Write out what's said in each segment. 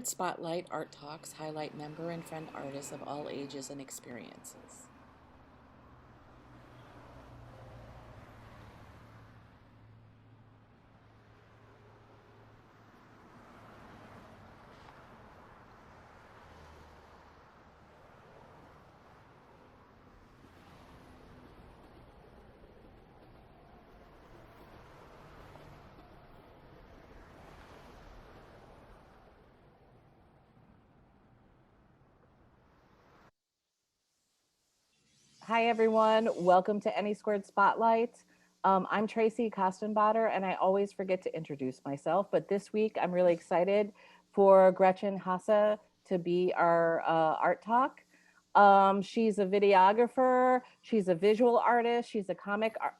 Spotlight Art Talks highlight member and friend artists of all ages and experiences. Hi, everyone. Welcome to AnySquared Spotlight. I'm Tracy Kostenbader, and I always forget to introduce myself. But this week, I'm really excited for Gretchen Hasse to be our art talk. She's a videographer. She's a visual artist. She's a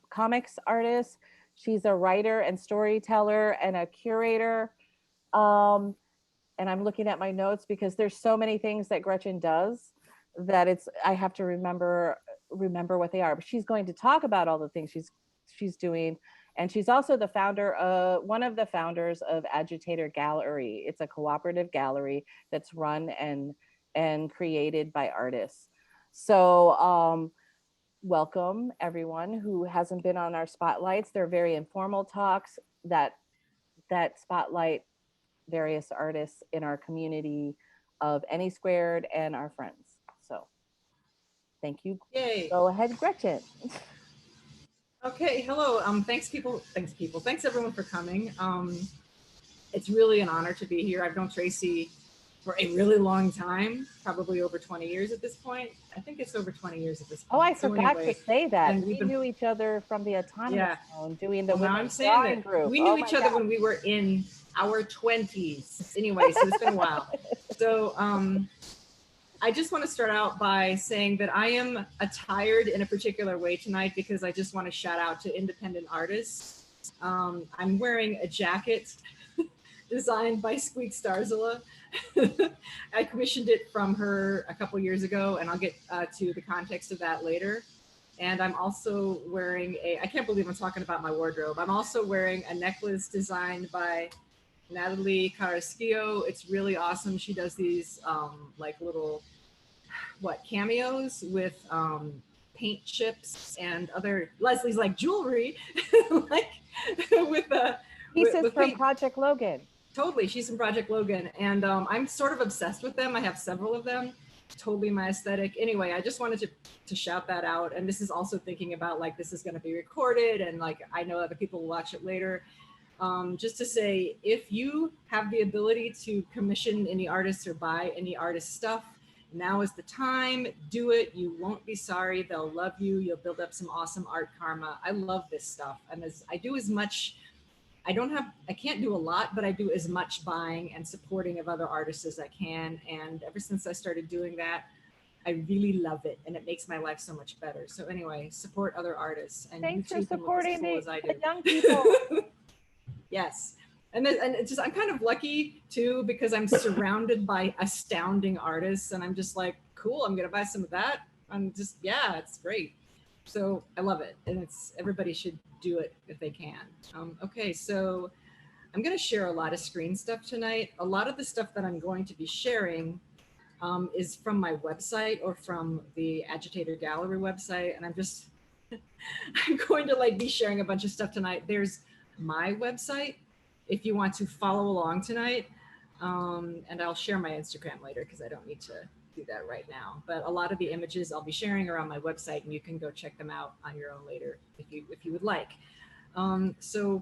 comics artist. She's a writer and storyteller and a curator. Um, and I'm looking at my notes because there's so many things that Gretchen does that I have to remember what they are. But she's going to talk about all the things she's doing, and she's also the founder one of the founders of Agitator Gallery. It's a cooperative gallery that's run and created by artists. So welcome everyone who hasn't been on our spotlights. They're very informal talks that spotlight various artists in our community of AnySquared and our friends. So thank you. Yay. Go ahead, Gretchen. Okay, hello. Thanks everyone for coming. It's really an honor to be here. I've known Tracy for a really long time, probably over 20 years at this point. I think it's over 20 years at this point. Oh, I forgot to say that. and We knew each other from the Autonomous Yeah. Zone doing the Well, now I'm women's saying drawing that group. we knew Oh each my other God. when we were in our 20s. Anyway, so it's been a while. So I just want to start out by saying that I am attired in a particular way tonight because I just want to shout out to independent artists. I'm wearing a jacket designed by Squeak Starzilla. I commissioned it from her a couple years ago, and I'll get to the context of that later. And I'm also wearing I can't believe I'm talking about my wardrobe. I'm also wearing a necklace designed by Natalie Carrasquillo. It's really awesome. She does these like little cameos with paint chips and other Leslie's like jewelry, like with Pieces with from paint. Project Logan. Totally, she's from Project Logan, and I'm sort of obsessed with them. I have several of them. Totally my aesthetic. Anyway, I just wanted to shout that out, and this is also thinking about like this is going to be recorded, and like I know other people will watch it later. Just to say, if you have the ability to commission any artists or buy any artist stuff, now is the time. Do it. You won't be sorry. They'll love you. You'll build up some awesome art karma. I love this stuff, and I do as much. I can't do a lot, but I do as much buying and supporting of other artists as I can. And ever since I started doing that, I really love it, and it makes my life so much better. So anyway, support other artists, and Thanks you for too can look as supporting cool as I the do. young people. Yes. And it's just, I'm kind of lucky too, because I'm surrounded by astounding artists, and I'm just like, cool, I'm going to buy some of that. I'm just, yeah, it's great. So I love it. And everybody should do it if they can. Okay. So I'm going to share a lot of screen stuff tonight. A lot of the stuff that I'm going to be sharing is from my website or from the Agitator Gallery website. And I'm going to like be sharing a bunch of stuff tonight. There's my website if you want to follow along tonight. And I'll share my Instagram later because I don't need to do that right now. But a lot of the images I'll be sharing are on my website, and you can go check them out on your own later if you would like. So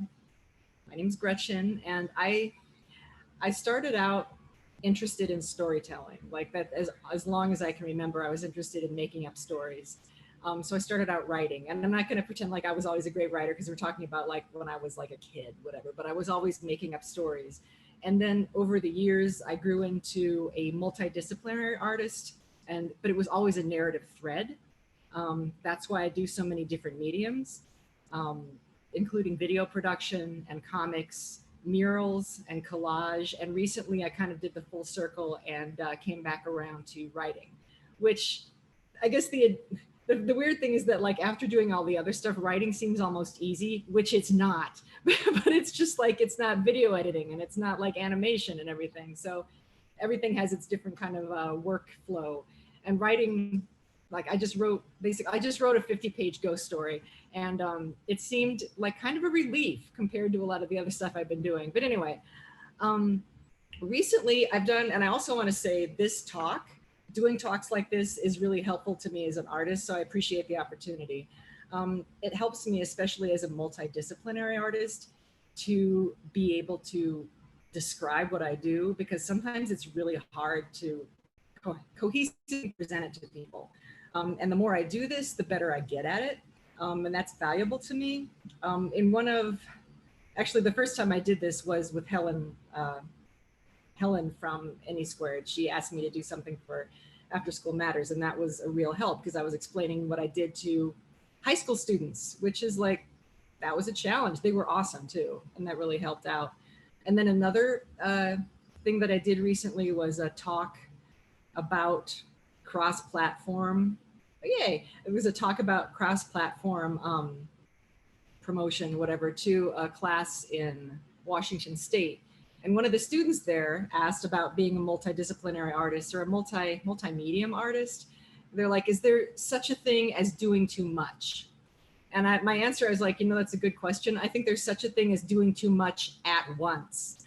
my name's Gretchen, and I started out interested in storytelling. Like that, as long as I can remember, I was interested in making up stories. So I started out writing, and I'm not going to pretend like I was always a great writer because we're talking about like when I was like a kid, whatever, but I was always making up stories. And then over the years, I grew into a multidisciplinary artist, but it was always a narrative thread. That's why I do so many different mediums, um, including video production and comics, murals and collage. And recently I kind of did the full circle and came back around to writing, which I guess the weird thing is that like after doing all the other stuff, writing seems almost easy, which it's not. But it's just like it's not video editing and it's not like animation and everything. So everything has its different kind of workflow. And writing, like I just wrote a 50-page ghost story, and it seemed like kind of a relief compared to a lot of the other stuff I've been doing. But anyway, recently I've done, and I also want to say this talk, doing talks like this is really helpful to me as an artist, so I appreciate the opportunity. It helps me, especially as a multidisciplinary artist, to be able to describe what I do, because sometimes it's really hard to cohesively present it to people. And the more I do this, the better I get at it. And that's valuable to me. Actually, the first time I did this was with Helen from AnySquared. She asked me to do something for After School Matters, and that was a real help because I was explaining what I did to high school students, which is like, that was a challenge. They were awesome too, and that really helped out. And then another thing that I did recently was a talk about cross-platform. Yay! It was a talk about cross-platform promotion, whatever, to a class in Washington State. And one of the students there asked about being a multidisciplinary artist or a multi-medium artist. They're like, is there such a thing as doing too much? And my answer is like, that's a good question. I think there's such a thing as doing too much at once.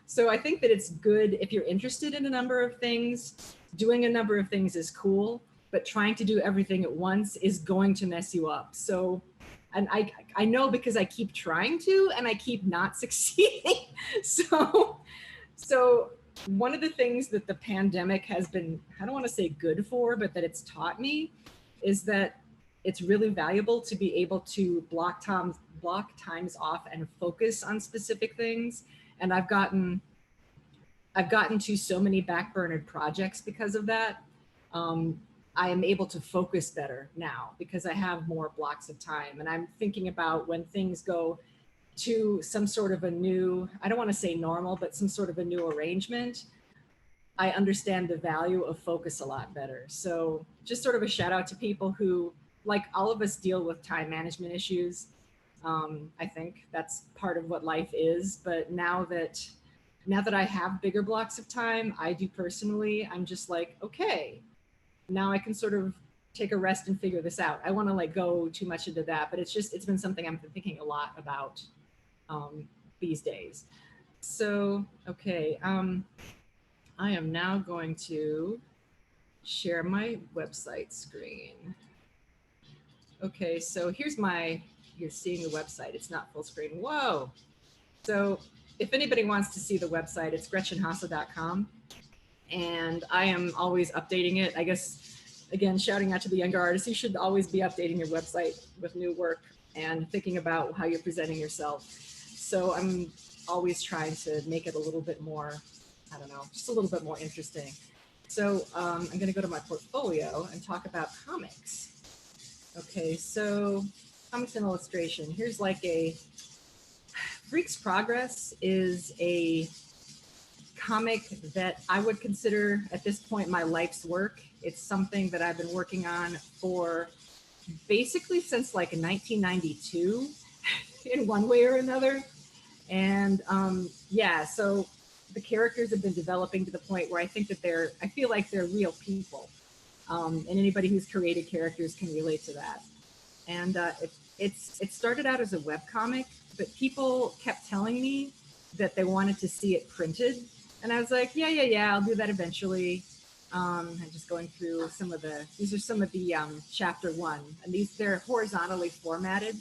So I think that it's good if you're interested in a number of things. Doing a number of things is cool, but trying to do everything at once is going to mess you up. So, and I know because I keep trying to and I keep not succeeding. So one of the things that the pandemic has been, I don't want to say good for, but that it's taught me is that it's really valuable to be able to block times off and focus on specific things. And I've gotten to so many backburnered projects because of that. I am able to focus better now because I have more blocks of time. And I'm thinking about when things go to some sort of a new, I don't want to say normal, but some sort of a new arrangement, I understand the value of focus a lot better. So just sort of a shout out to people who, like all of us, deal with time management issues. I think that's part of what life is. But now that I have bigger blocks of time, I do personally, I'm just like, okay, now I can sort of take a rest and figure this out. I want to like go too much into that, but it's been something I've been thinking a lot about these days. So, okay, I am now going to share my website screen. Okay, so you're seeing the website. It's not full screen. Whoa. So if anybody wants to see the website, it's gretchenhasse.com. And I am always updating it. I guess, again, shouting out to the younger artists, you should always be updating your website with new work and thinking about how you're presenting yourself. So I'm always trying to make it a little bit more, I don't know, just a little bit more interesting. So I'm going to go to my portfolio and talk about comics. Okay, so comics and illustration. Here's like Freaks Progress is a comic that I would consider at this point my life's work. It's something that I've been working on for basically since like 1992 in one way or another. And yeah, so the characters have been developing to the point where I think that I feel like they're real people. And anybody who's created characters can relate to that. And it started out as a webcomic, but people kept telling me that they wanted to see it printed. And I was like, yeah, I'll do that eventually. I'm just going through these are some of the chapter 1. And they're horizontally formatted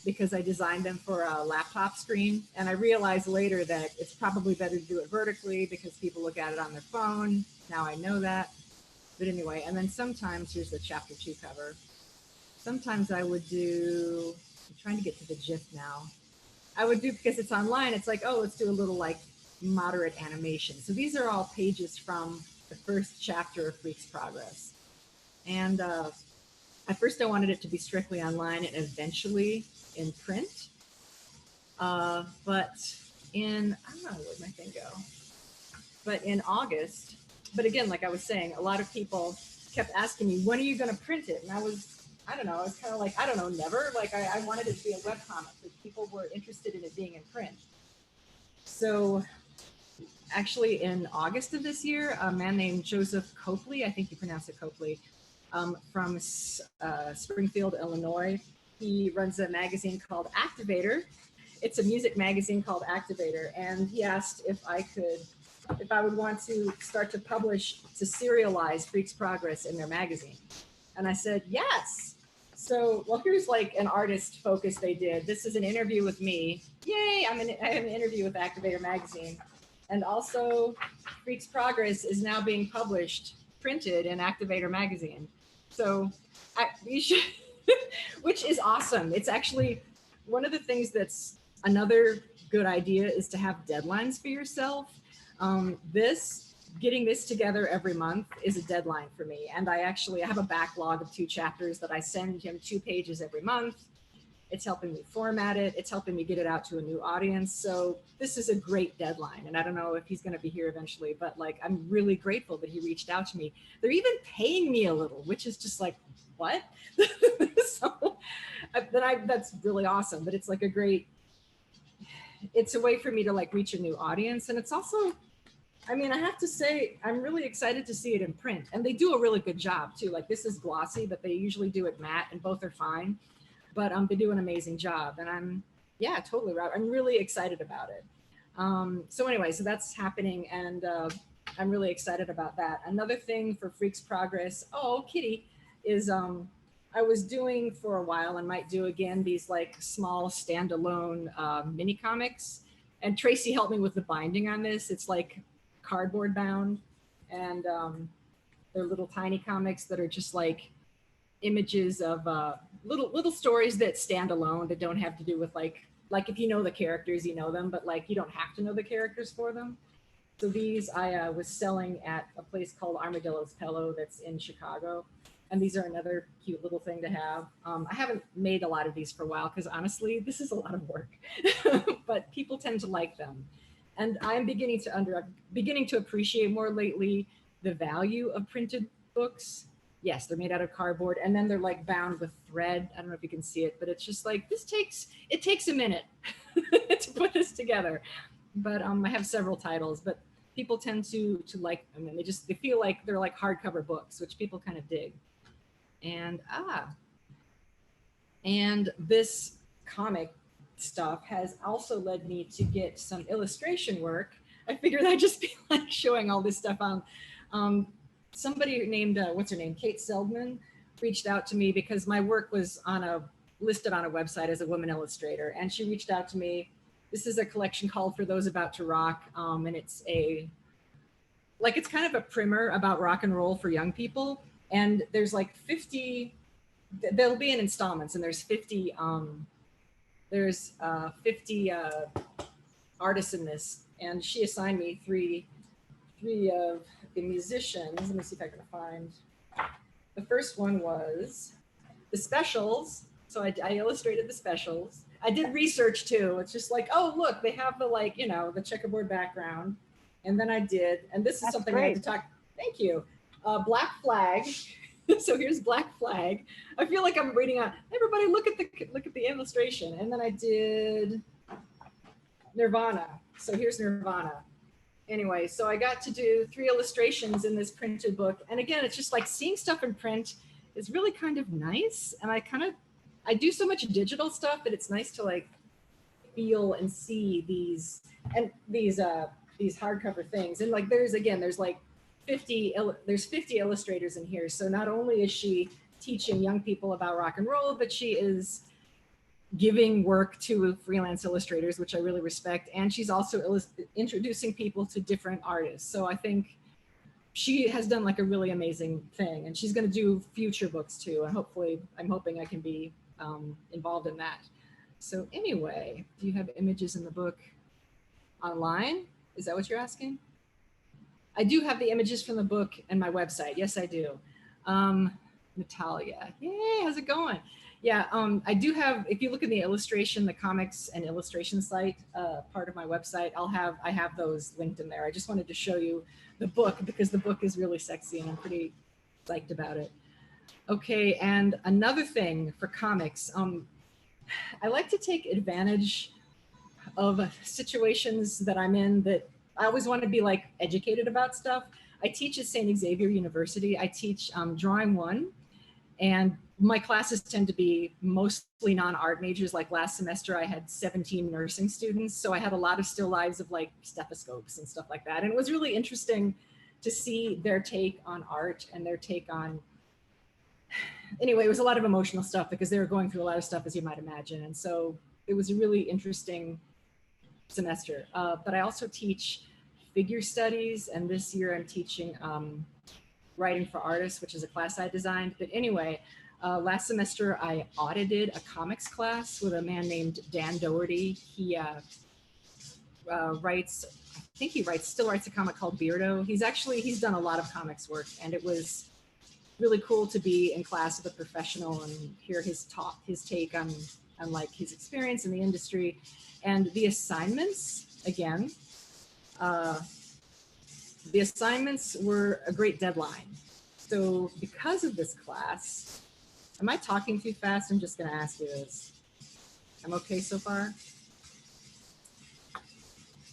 because I designed them for a laptop screen. And I realized later that it's probably better to do it vertically because people look at it on their phone. Now I know that. But anyway, and then sometimes, here's the chapter 2 cover. Sometimes I would do, I'm trying to get to the GIF now. I would do, because it's online, it's like, oh, let's do a little like moderate animation. So these are all pages from the first chapter of Freaks Progress. And at first I wanted it to be strictly online and eventually in print. But in, I don't know, where'd my thing go? But in August, but again, like I was saying, a lot of people kept asking me, when are you going to print it? And I was kind of like, I don't know, never. Like I wanted it to be a webcomic, but people were interested in it being in print. So actually in August of this year, a man named Joseph Copley, I think you pronounce it Copley, from Springfield, Illinois. He runs a magazine called Activator. It's a music magazine called Activator. And he asked if I would want to start to publish, to serialize Freaks Progress in their magazine. And I said, yes. So, well, here's like an artist focus they did. This is an interview with me. Yay, I have an interview with Activator magazine. And also Freaks Progress is now being published, printed in Activator magazine. So you should, which is awesome. It's actually one of the things that's another good idea is to have deadlines for yourself. Getting this together every month is a deadline for me. And I have a backlog of 2 chapters that I send him 2 pages every month. It's helping me format it. It's helping me get it out to a new audience. So this is a great deadline. And I don't know if he's going to be here eventually, but like, I'm really grateful that he reached out to me. They're even paying me a little, which is just like, what? So that's really awesome. But it's like it's a way for me to like reach a new audience. And it's also, I mean, I have to say, I'm really excited to see it in print. And they do a really good job too. Like this is glossy, but they usually do it matte and both are fine. But they do an amazing job. And I'm really excited about it. So anyway, so that's happening. And I'm really excited about that. Another thing for Freaks Progress, Kitty, is I was doing for a while and might do again these like small standalone mini comics. And Tracy helped me with the binding on this. It's like cardboard bound, and they're little tiny comics that are just like images of little stories that stand alone, that don't have to do with like if you know the characters, you know them, but like you don't have to know the characters for them. So these I was selling at a place called Armadillo's Pillow that's in Chicago. And these are another cute little thing to have. I haven't made a lot of these for a while because honestly, this is a lot of work, but people tend to like them. And I'm beginning to appreciate more lately the value of printed books. Yes, they're made out of cardboard and then they're like bound with thread. I don't know if you can see it, but it's just like, it takes a minute to put this together. But I have several titles, but people tend to like them, and they feel like they're like hardcover books, which people kind of dig. And this comic stuff has also led me to get some illustration work. I figured I'd just be like showing all this stuff on. Somebody named, what's her name? Kate Seldman reached out to me because my work was listed on a website as a woman illustrator. And she reached out to me. This is a collection called For Those About to Rock. And it's it's kind of a primer about rock and roll for young people. And there's like 50, there'll be in installments, and there's 50 artists in this. And she assigned me three of the musicians. Let me see if I can find. The first one was the Specials. So I illustrated the Specials. I did research too. It's just like, oh, look, they have the the checkerboard background. And then I did, and this is That's something great. I had to talk, thank you. Black Flag. So here's Black Flag. I feel like I'm reading on, everybody look at the illustration. And then I did Nirvana. So here's Nirvana. Anyway, so I got to do 3 illustrations in this printed book. And again, it's just like seeing stuff in print is really kind of nice. And I do so much digital stuff that it's nice to like feel and see these hardcover things. And like there's like 50 illustrators in here. So not only is she teaching young people about rock and roll, but she is giving work to freelance illustrators, which I really respect. And she's also introducing people to different artists. So I think she has done like a really amazing thing, and she's going to do future books too. And hopefully I'm hoping I can be involved in that. So anyway, do you have images in the book online? Is that what you're asking? I do have the images from the book and my website. Yes, I do. Natalia, yay, how's it going? Yeah, I do have, if you look in the illustration, the comics and illustration site, part of my website, I have those linked in there. I just wanted to show you the book because the book is really sexy and I'm pretty psyched about it. Okay, and another thing for comics, I like to take advantage of situations that I'm in that I always want to be like educated about stuff. I teach at St. Xavier University. I teach drawing one, and my classes tend to be mostly non-art majors. Like last semester, I had 17 nursing students. So I had a lot of still lives of like stethoscopes and stuff like that. And it was really interesting to see their take on art and their take on, anyway, it was a lot of emotional stuff because they were going through a lot of stuff, as you might imagine. And so it was a really interesting semester. But I also teach figure studies. And this year I'm teaching writing for artists, which is a class I designed. But anyway, last semester I audited a comics class with a man named Dan Doherty. He writes, I think he still writes a comic called Beardo. He's done a lot of comics work, and it was really cool to be in class with a professional and hear his take on like his experience in the industry. And the assignments, again, the assignments were a great deadline. So because of this class, am I talking too fast? I'm just gonna ask you this. I'm okay so far?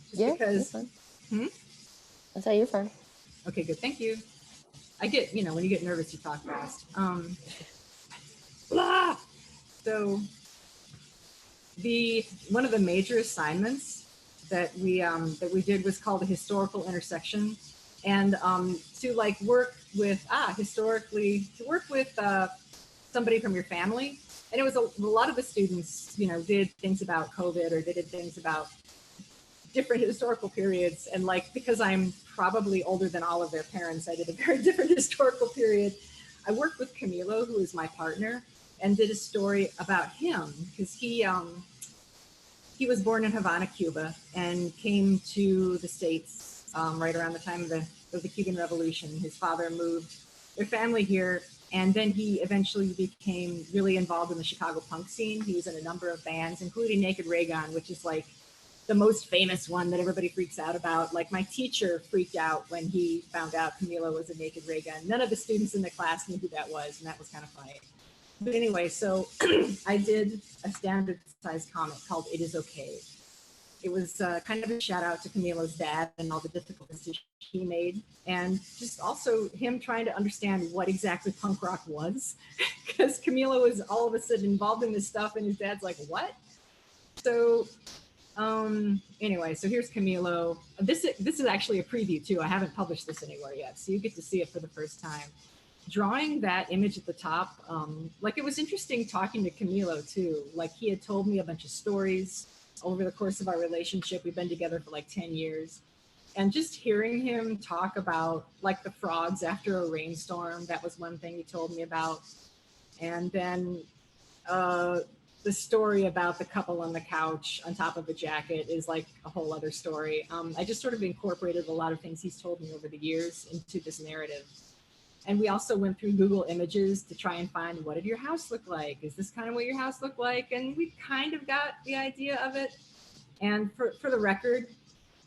Just Yeah, because, you're fine. That's how you're fine. Okay, good, thank you. I get, when you get nervous, you talk fast. Blah! So one of the major assignments that we did was called a historical intersection, and to like work with somebody from your family. And it was a lot of the students, did things about COVID, or they did things about different historical periods. And like, because I'm probably older than all of their parents, I did a very different historical period. I worked with Camilo, who is my partner, and did a story about him because he was born in Havana, Cuba, and came to the States right around the time of the Cuban Revolution. His father moved their family here, and then he eventually became really involved in the Chicago punk scene. He was in a number of bands, including Naked Raygun, which is like the most famous one that everybody freaks out about. Like my teacher freaked out when he found out Camilo was a Naked Raygun. None of the students in the class knew who that was, and that was kind of funny. But anyway, so I did a standard sized comic called It Is Okay. It was kind of a shout out to Camilo's dad and all the difficult decisions he made, and just also him trying to understand what exactly punk rock was, because Camilo was all of a sudden involved in this stuff, and his dad's like, what? So anyway, so here's Camilo. This is actually a preview too. I haven't published this anywhere yet, so you get to see it for the first time. Drawing that image at the top, like it was interesting talking to Camilo too. Like he had told me a bunch of stories over the course of our relationship. We've been together for like 10 years. And just hearing him talk about like the frogs after a rainstorm, that was one thing he told me about. And then the story about the couple on the couch on top of a jacket is like a whole other story. I just sort of incorporated a lot of things he's told me over the years into this narrative. And we also went through Google Images to try and find, what did your house look like? Is this kind of what your house looked like? And we kind of got the idea of it. And for the record,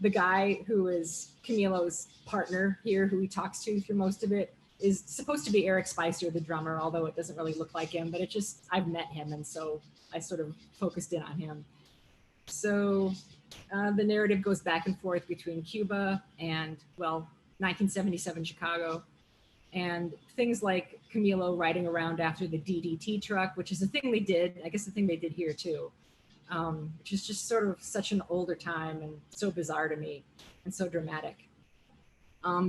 the guy who is Camilo's partner here, who he talks to through most of it, is supposed to be Eric Spicer, the drummer, although it doesn't really look like him, but I've met him, and so I sort of focused in on him. So the narrative goes back and forth between Cuba and, 1977 Chicago, and things like Camilo riding around after the DDT truck, which is a thing they did, I guess the thing they did here too, which is just sort of such an older time and so bizarre to me and so dramatic.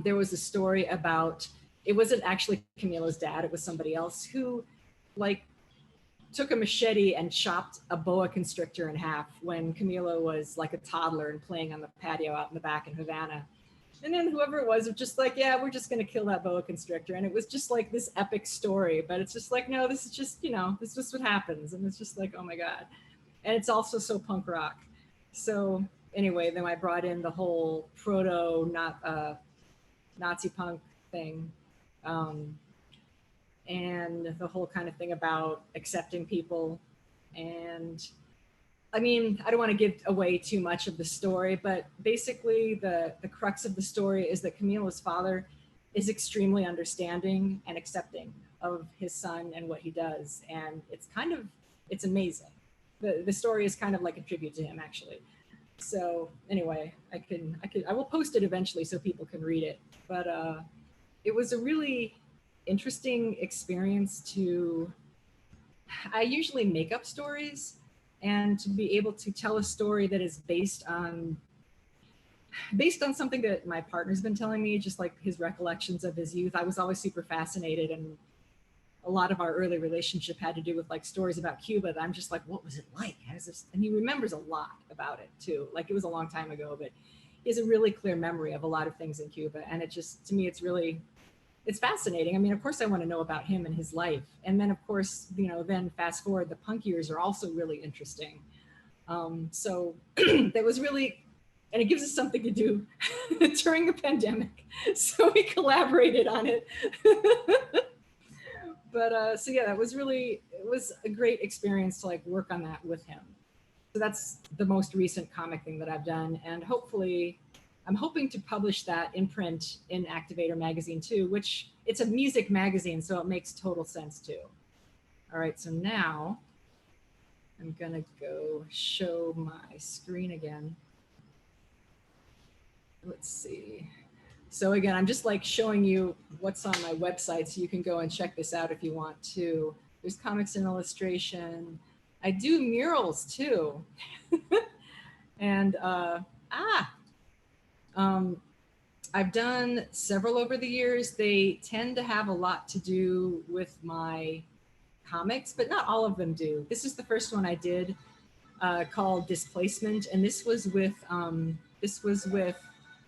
There was a story about, it wasn't actually Camilo's dad, it was somebody else who like took a machete and chopped a boa constrictor in half when Camilo was like a toddler and playing on the patio out in the back in Havana. And then whoever it was just like, yeah, we're just going to kill that boa constrictor. And it was just like this epic story, but it's just like, no, this is just, this is just what happens. And it's just like, oh my God. And it's also so punk rock. So anyway, then I brought in the whole Nazi punk thing. And the whole kind of thing about accepting people. And I mean, I don't want to give away too much of the story, but basically the crux of the story is that Camilo's father is extremely understanding and accepting of his son and what he does. And it's amazing. The story is kind of like a tribute to him, actually. So anyway, I will post it eventually so people can read it. But it was a really interesting experience I usually make up stories, and to be able to tell a story that is based on something that my partner's been telling me, just like his recollections of his youth. I was always super fascinated, and a lot of our early relationship had to do with like stories about Cuba that I'm just like, what was it like? How does this? And he remembers a lot about it too. Like it was a long time ago, but he has a really clear memory of a lot of things in Cuba. And it just, to me, it's fascinating. I mean, of course I want to know about him and his life. And then of course, then fast forward, the punk years are also really interesting. So that was really, and it gives us something to do during the pandemic. So we collaborated on it. But so yeah, it was a great experience to like work on that with him. So that's the most recent comic thing that I've done. And hopefully I'm hoping to publish that in print in Activator magazine too, which it's a music magazine, so it makes total sense too. All right, so now I'm gonna go show my screen again. Let's see. So again, I'm just like showing you what's on my website, so you can go and check this out if you want to. There's comics and illustration. I do murals too. And I've done several over the years. They tend to have a lot to do with my comics, but not all of them do. This is the first one I did called Displacement. And this was with,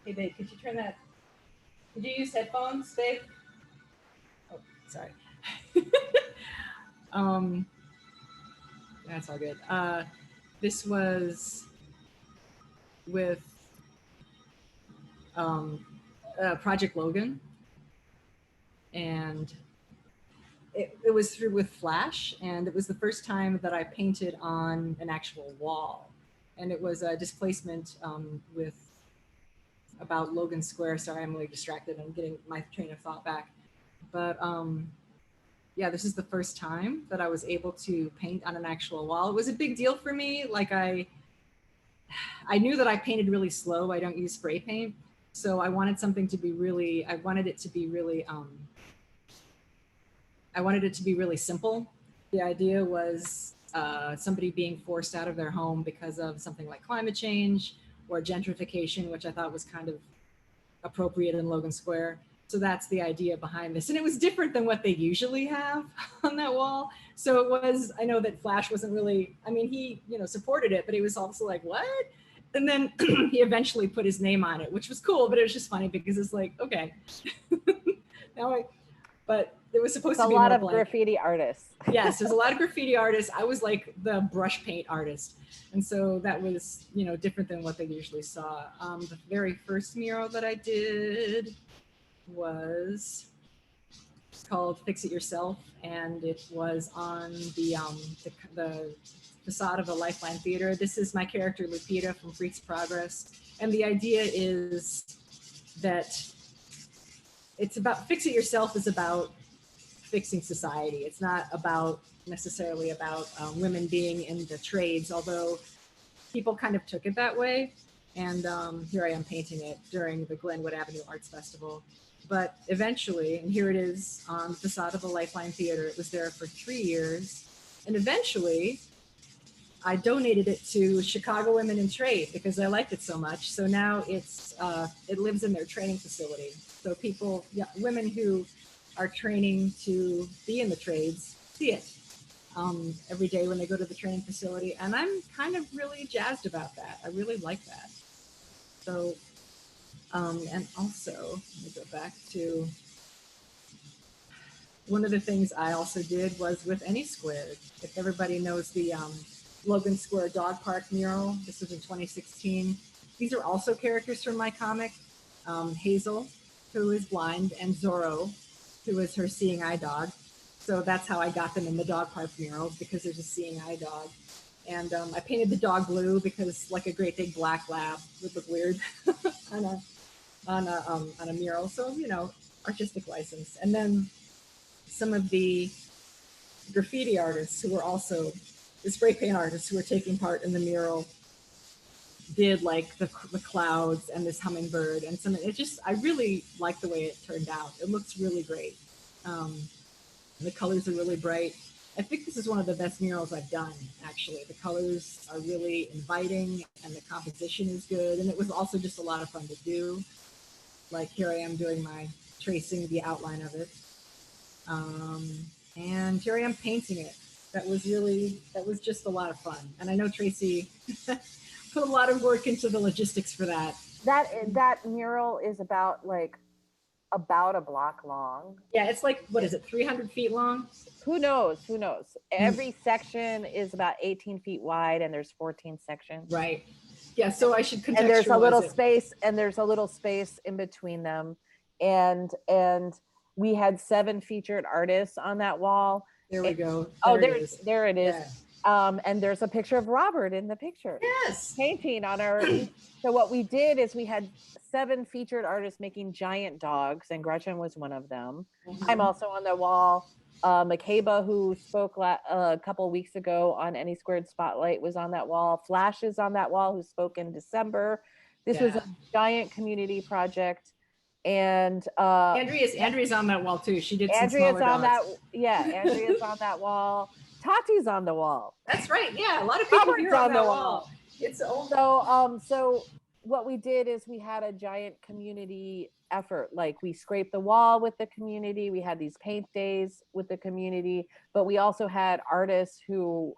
hey babe, could you turn that? Did you use headphones, babe? Oh, sorry. That's all good. This was with Project Logan, and it was through with Flash, and it was the first time that I painted on an actual wall, and it was a displacement with about Logan Square. Sorry, I'm really distracted. I'm getting my train of thought back. But yeah, this is the first time that I was able to paint on an actual wall. It was a big deal for me. Like I knew that I painted really slow. I don't use spray paint. So I wanted something to be really, I wanted it to be really simple. The idea was somebody being forced out of their home because of something like climate change or gentrification, which I thought was kind of appropriate in Logan Square. So that's the idea behind this. And it was different than what they usually have on that wall. So it was, I know that Flash wasn't really, I mean, he, supported it, but he was also like, what? And then he eventually put his name on it, which was cool, but it was just funny because it's like, okay. But there was supposed to be a lot of blank. graffiti artists. Yes, there's a lot of graffiti artists. I was like the brush paint artist. And so that was, different than what they usually saw. The very first mural that I did was called Fix It Yourself. And it was on the facade of the Lifeline Theater. This is my character, Lupita from Freaks Progress. And the idea is that it's about, Fix It Yourself is about fixing society. It's not necessarily about women being in the trades, although people kind of took it that way. And here I am painting it during the Glenwood Avenue Arts Festival. But eventually, and here it is on the facade of the Lifeline Theater. It was there for 3 years. And eventually, I donated it to Chicago Women in Trade because I liked it so much. So now it lives in their training facility. So people, women who are training to be in the trades see it every day when they go to the training facility. And I'm kind of really jazzed about that. I really like that. So, and also, let me go back to, one of the things I also did was with AnySquared. If everybody knows the Logan Square Dog Park mural, this was in 2016. These are also characters from my comic. Hazel, who is blind, and Zorro, who is her seeing eye dog. So that's how I got them in the dog park mural, because there's a seeing eye dog. And I painted the dog blue because, like a great big black lab would look weird on a mural. So, artistic license. And then some of the graffiti artists who were also the spray paint artists who were taking part in the mural did like the clouds and this hummingbird and some, I really like the way it turned out. It looks really great. The colors are really bright. I think this is one of the best murals I've done, actually. The colors are really inviting and the composition is good. And it was also just a lot of fun to do. Like here I am doing my tracing the outline of it. And here I am painting it. That was just a lot of fun. And I know Tracy put a lot of work into the logistics for that. That mural is about a block long. Yeah, it's like, what is it, 300 feet long? Who knows? Every section is about 18 feet wide and there's 14 sections. Right. Yeah, so I should contextualize and there's a little it. space and there's a little space in between them. And we had 7 featured artists on that wall. There we go. There it is. Yeah. And there's a picture of Robert in the picture. Yes. Painting on our. So what we did is we had 7 featured artists making giant dogs, and Gretchen was one of them. Mm-hmm. I'm also on the wall. Makeba, who spoke a couple of weeks ago on AnySquared Spotlight, was on that wall. Flash is on that wall, who spoke in December. This was a giant community project. And Andrea's on that wall too. She did some Andrea's on dogs. Andrea's on that wall. Tati's on the wall. That's right. Yeah, a lot of people here on that wall. It's old. So what we did is we had a giant community effort. Like we scraped the wall with the community. We had these paint days with the community, but we also had artists who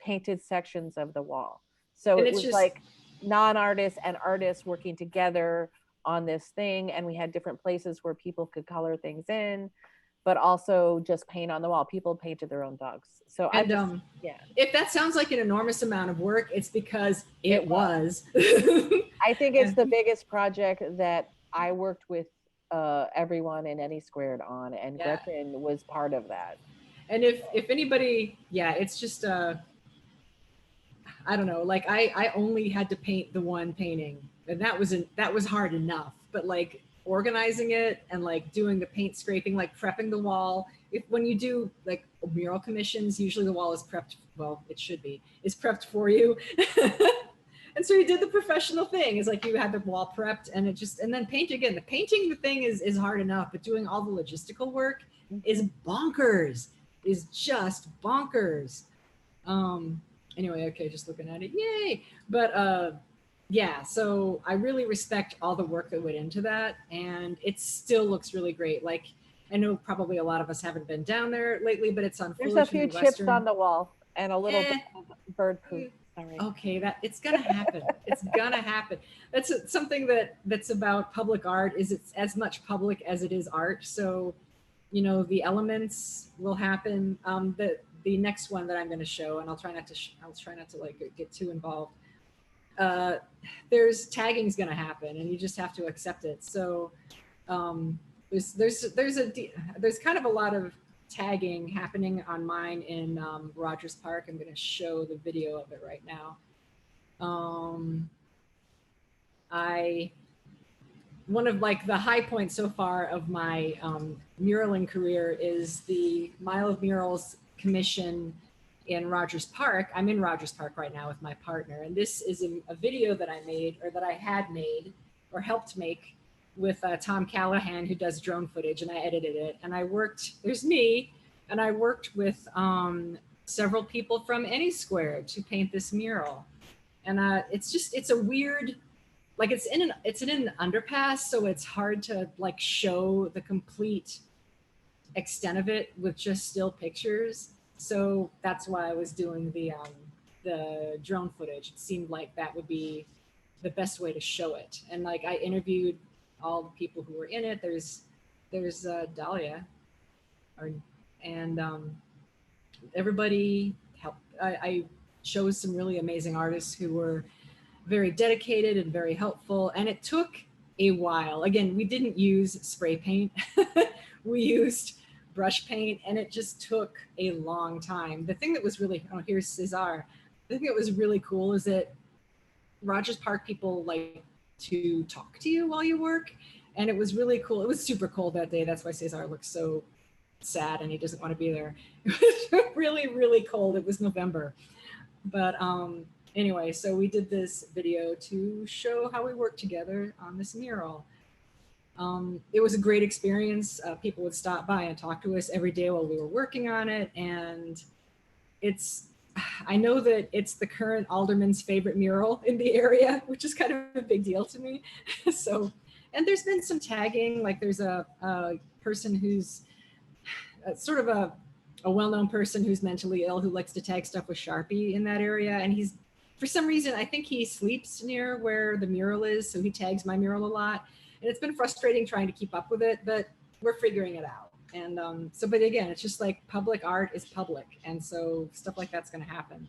painted sections of the wall. So it was like non-artists and artists working together on this thing, and we had different places where people could color things in, but also just paint on the wall. People painted their own dogs. So if that sounds like an enormous amount of work, it's because it was. I think it's the biggest project that I worked with everyone in AnySquared on, and Gretchen was part of that. And if anybody, it's just I don't know, like I only had to paint the one painting, and that was hard enough, but like organizing it and like doing the paint scraping, like prepping the wall. When you do like mural commissions, usually the wall is prepped, well, it should be, is prepped for you. And so you did the professional thing. It's like you had the wall prepped and then paint again. The painting the thing is hard enough, but doing all the logistical work is bonkers, is just bonkers. Anyway, okay, just looking at it, yay. But so I really respect all the work that went into that, and it still looks really great. Like, I know probably a lot of us haven't been down there lately, but it's on There's a few chips on the wall and a little bit of bird poop. Sorry. Okay, it's gonna happen. It's gonna happen. That's something that's about public art, is it's as much public as it is art. So, the elements will happen. The next one that I'm going to show, and I'll try not to like get too involved. There's tagging's going to happen, and you just have to accept it. So there's kind of a lot of tagging happening on mine in Rogers Park. I'm going to show the video of it right now. One of like the high points so far of my muraling career is the Mile of Murals commission in Rogers Park. I'm in Rogers Park right now with my partner, and this is a video that I made, or that I had made or helped make, with Tom Callahan, who does drone footage, and I edited it. And there's me, and I worked with several people from AnySquared to paint this mural. And it's a weird, like it's in an underpass, so it's hard to like show the complete extent of it with just still pictures. So that's why I was doing the drone footage. It seemed like that would be the best way to show it. And like I interviewed all the people who were in it. There's Dahlia, and everybody helped. I chose some really amazing artists who were very dedicated and very helpful. And it took a while. Again, we didn't use spray paint. We used brush paint, and it just took a long time. The thing that was really, here's Cesar. The thing that was really cool is that Rogers Park people like to talk to you while you work. And it was really cool. It was super cold that day. That's why Cesar looks so sad and he doesn't want to be there. It was really, really cold. It was November. But Anyway, so we did this video to show how we work together on this mural. It was a great experience. People would stop by and talk to us every day while we were working on it. And I know that it's the current alderman's favorite mural in the area, which is kind of a big deal to me. So, and there's been some tagging, like there's a person who's sort of a well-known person who's mentally ill who likes to tag stuff with Sharpie in that area. And he's, for some reason, I think he sleeps near where the mural is. So he tags my mural a lot. And it's been frustrating trying to keep up with it, but we're figuring it out. And but again, it's just like public art is public. And so stuff like that's going to happen.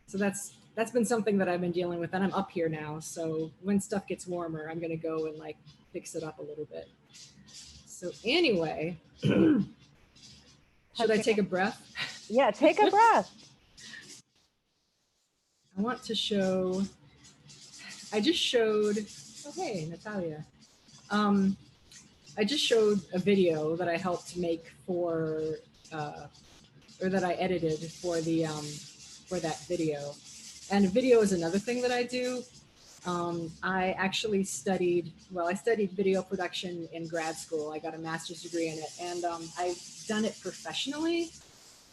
So that's been something that I've been dealing with, and I'm up here now. So when stuff gets warmer, I'm going to go and like fix it up a little bit. So anyway, should I take a breath? Yeah, take a breath. I want to show, I just showed, oh, hey, Natalia. I just showed a video that I helped make for, or that I edited for the, for that video. And video is another thing that I do. I actually studied video production in grad school. I got a master's degree in it, and I've done it professionally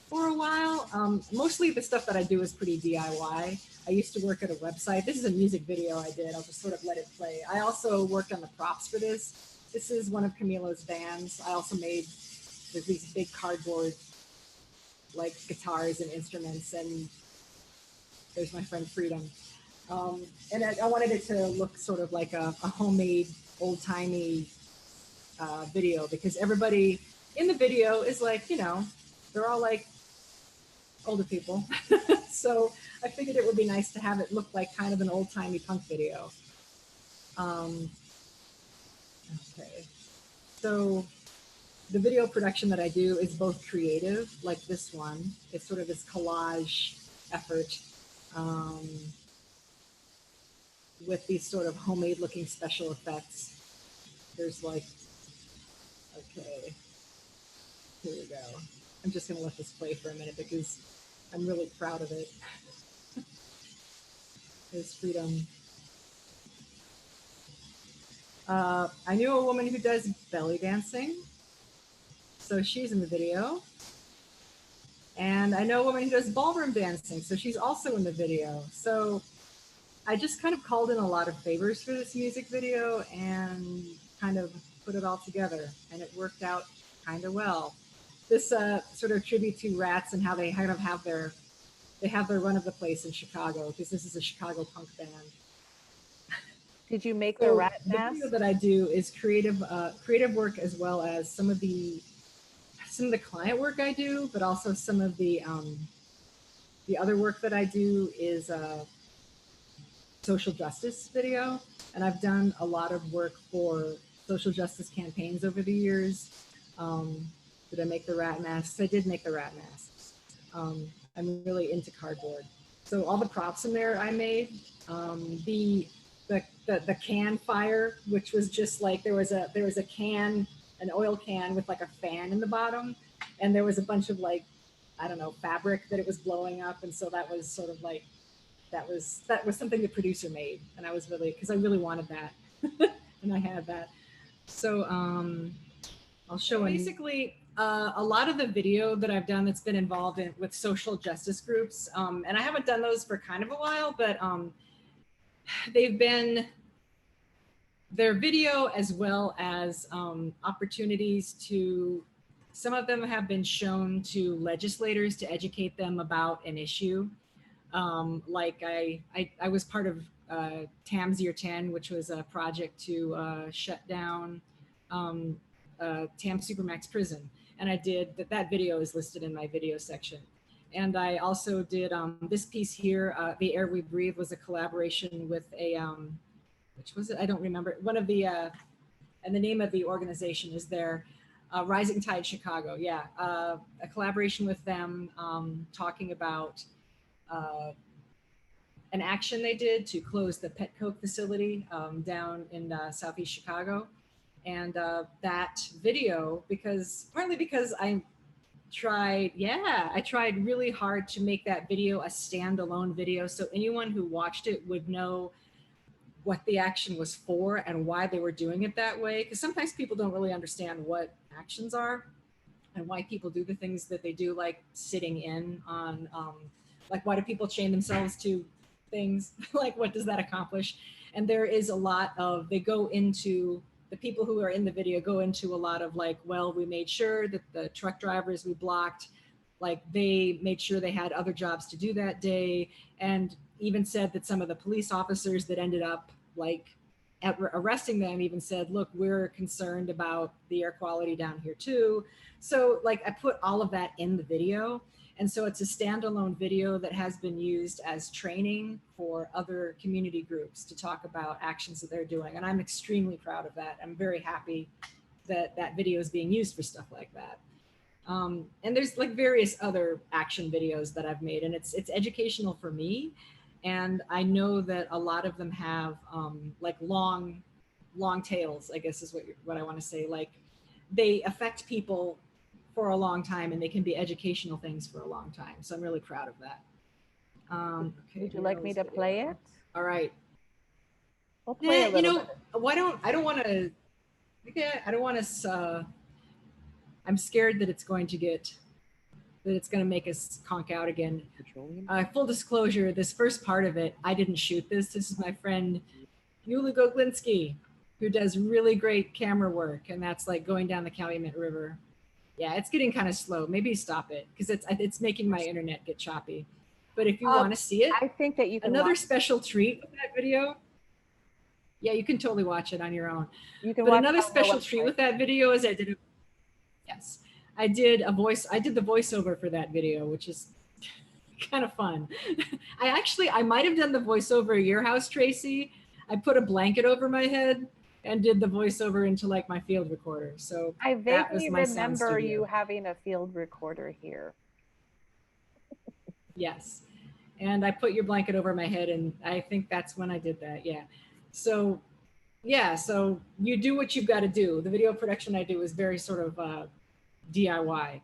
for a while. Mostly the stuff that I do is pretty DIY. I used to work at a website. This is a music video I did. I'll just sort of let it play. I also worked on the props for this. This is one of Camilo's bands. I also made these big cardboard like guitars and instruments, and there's my friend Freedom. And I wanted it to look sort of like a homemade, old-timey video, because everybody in the video is like, you know, they're all like older people. So I figured it would be nice to have it look like kind of an old-timey punk video. Okay, so the video production that I do is both creative, like this one. It's sort of this collage effort with these sort of homemade looking special effects. There's like, okay, here we go. I'm just gonna let this play for a minute because I'm really proud of it. There's Freedom. I knew a woman who does belly dancing, so she's in the video. And I know a woman who does ballroom dancing, so she's also in the video. So I just kind of called in a lot of favors for this music video and kind of put it all together, and it worked out kind of well. This sort of tribute to Rats and how they kind of have their run of the place in Chicago, because this is a Chicago punk band. Did you make the rat mask? The video that I do is creative work, as well as some of the client work I do, but also some of the other work that I do is social justice video. And I've done a lot of work for social justice campaigns over the years. Did I make the rat masks? I did make the rat masks. I'm really into cardboard. So all the props in there I made. The can fire, which was just like there was a can, an oil can with like a fan in the bottom, and there was a bunch of like, I don't know, fabric that it was blowing up, and so that was sort of like that was something the producer made, and I was really, because I really wanted that, and I had that. So I'll show basically a lot of the video that I've done that's been involved in with social justice groups, and I haven't done those for kind of a while, but they've been their video, as well as opportunities to, some of them have been shown to legislators to educate them about an issue. Like I was part of TAMS Year 10, which was a project to shut down TAM Supermax Prison. And I did, that video is listed in my video section. And I also did this piece here, The Air We Breathe, was a collaboration with a, which was it? I don't remember. One of the, and the name of the organization is there, Rising Tide Chicago. Yeah, a collaboration with them talking about an action they did to close the Petco facility down in Southeast Chicago. And that video, partly because tried really hard to make that video a standalone video so anyone who watched it would know what the action was for and why they were doing it that way. Because sometimes people don't really understand what actions are and why people do the things that they do, like sitting in on, like why do people chain themselves to things? Like what does that accomplish? And there is a lot of, they go into, the people who are in the video go into a lot of like, well, we made sure that the truck drivers we blocked, like they made sure they had other jobs to do that day, and even said that some of the police officers that ended up like arresting them even said, look, we're concerned about the air quality down here too. So like I put all of that in the video. And so it's a standalone video that has been used as training for other community groups to talk about actions that they're doing. And I'm extremely proud of that. I'm very happy that that video is being used for stuff like that. And there's like various other action videos that I've made, and it's educational for me. And I know that a lot of them have like long tails, I guess is what I want to say. Like they affect people for a long time, and they can be educational things for a long time. So I'm really proud of that. Okay, would you like me to play it? All right. We'll play a little you know, bit. I don't want to. I don't want to. I'm scared that it's going to make us conk out again. Full disclosure, this first part of it, I didn't shoot this. This is my friend Yuli Goglinski, who does really great camera work, and that's like going down the Calumet River. Yeah, it's getting kind of slow. Maybe stop it because it's making my internet get choppy. But if you want to see it, I think that you can another special treat with that video. Yeah, you can totally watch it on your own. You can but watch another special treat with that video is I did the voiceover for that video, which is kind of fun. I might have done the voiceover at your house, Tracy. I put a blanket over my head and did the voiceover into like my field recorder. So I vaguely remember you having a field recorder here. Yes. And I put your blanket over my head, and I think that's when I did that. Yeah. So yeah, so you do what you've got to do. The video production I do is very sort of DIY.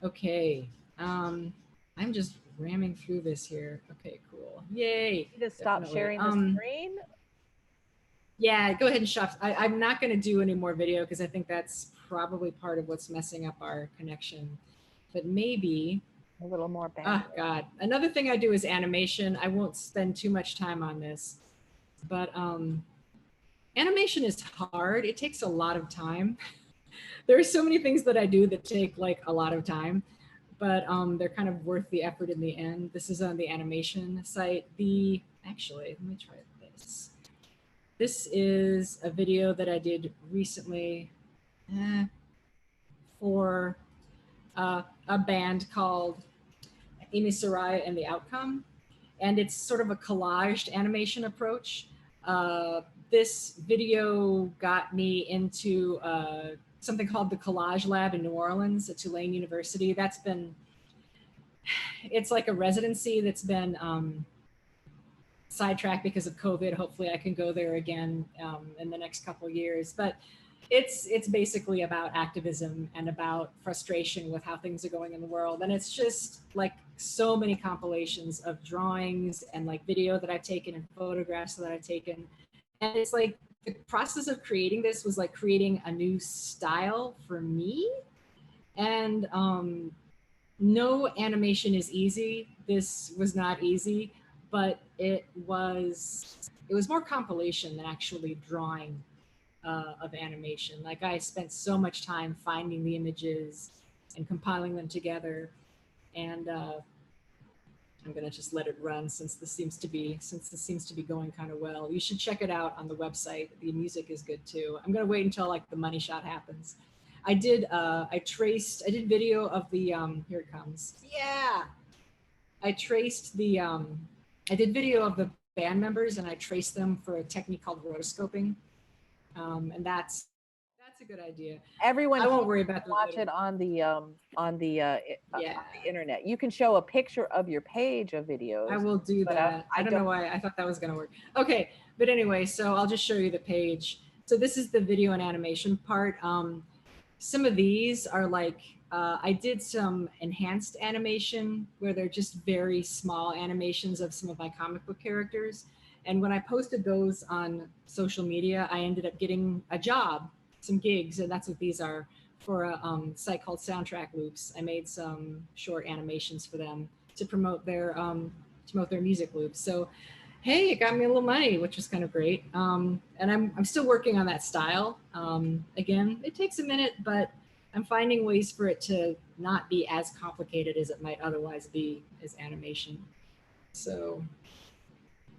Okay. I'm just ramming through this here. Okay, cool. Yay. Just stop sharing the screen. Yeah, go ahead and shop. I'm not going to do any more video because I think that's probably part of what's messing up our connection. But maybe a little more bandwidth. Oh God. Another thing I do is animation. I won't spend too much time on this, but animation is hard. It takes a lot of time. There are so many things that I do that take like a lot of time, but they're kind of worth the effort in the end. This is on the animation site. Actually, let me try this. This is a video that I did recently for a band called Amy Sarai and the Outcome. And it's sort of a collaged animation approach. This video got me into something called the Collage Lab in New Orleans at Tulane University. It's like a residency that's been sidetracked because of COVID. Hopefully I can go there again in the next couple of years. But it's basically about activism and about frustration with how things are going in the world. And it's just like so many compilations of drawings and like video that I've taken and photographs that I've taken. And it's like the process of creating this was like creating a new style for me. And no animation is easy. This was not easy, but it was more compilation than actually drawing of animation. Like I spent so much time finding the images and compiling them together. And I'm gonna just let it run since this seems to be going kind of well. You should check it out on the website. The music is good too. I'm gonna wait until like the money shot happens. I did video of the, here it comes. Yeah. I did video of the band members and I traced them for a technique called rotoscoping. And that's a good idea. Everyone, I won't worry about watch it on the internet. You can show a picture of your page of videos. I will do that. I don't know why I thought that was going to work. Okay, but anyway, so I'll just show you the page. So this is the video and animation part. some of these are like, I did some enhanced animation where they're just very small animations of some of my comic book characters. And when I posted those on social media, I ended up getting a job, some gigs, and that's what these are, for a site called Soundtrack Loops. I made some short animations for them to promote their music loops. So, hey, it got me a little money, which was kind of great. And I'm still working on that style. Again, it takes a minute, but I'm finding ways for it to not be as complicated as it might otherwise be as animation. So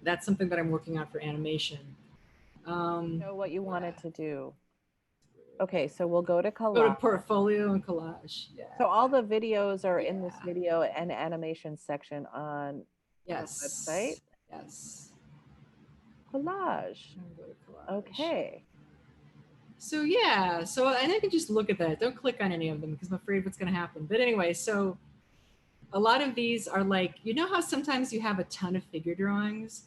that's something that I'm working on for animation. Know what you wanted to do. Okay, so we'll go to collage. Go to portfolio and collage. Yeah. So all the videos are in this video and animation section on yes. the website. Yes. Collage. Go to collage. Okay. So yeah, so and I can just look at that. Don't click on any of them because I'm afraid what's going to happen. But anyway, so a lot of these are like, you know how sometimes you have a ton of figure drawings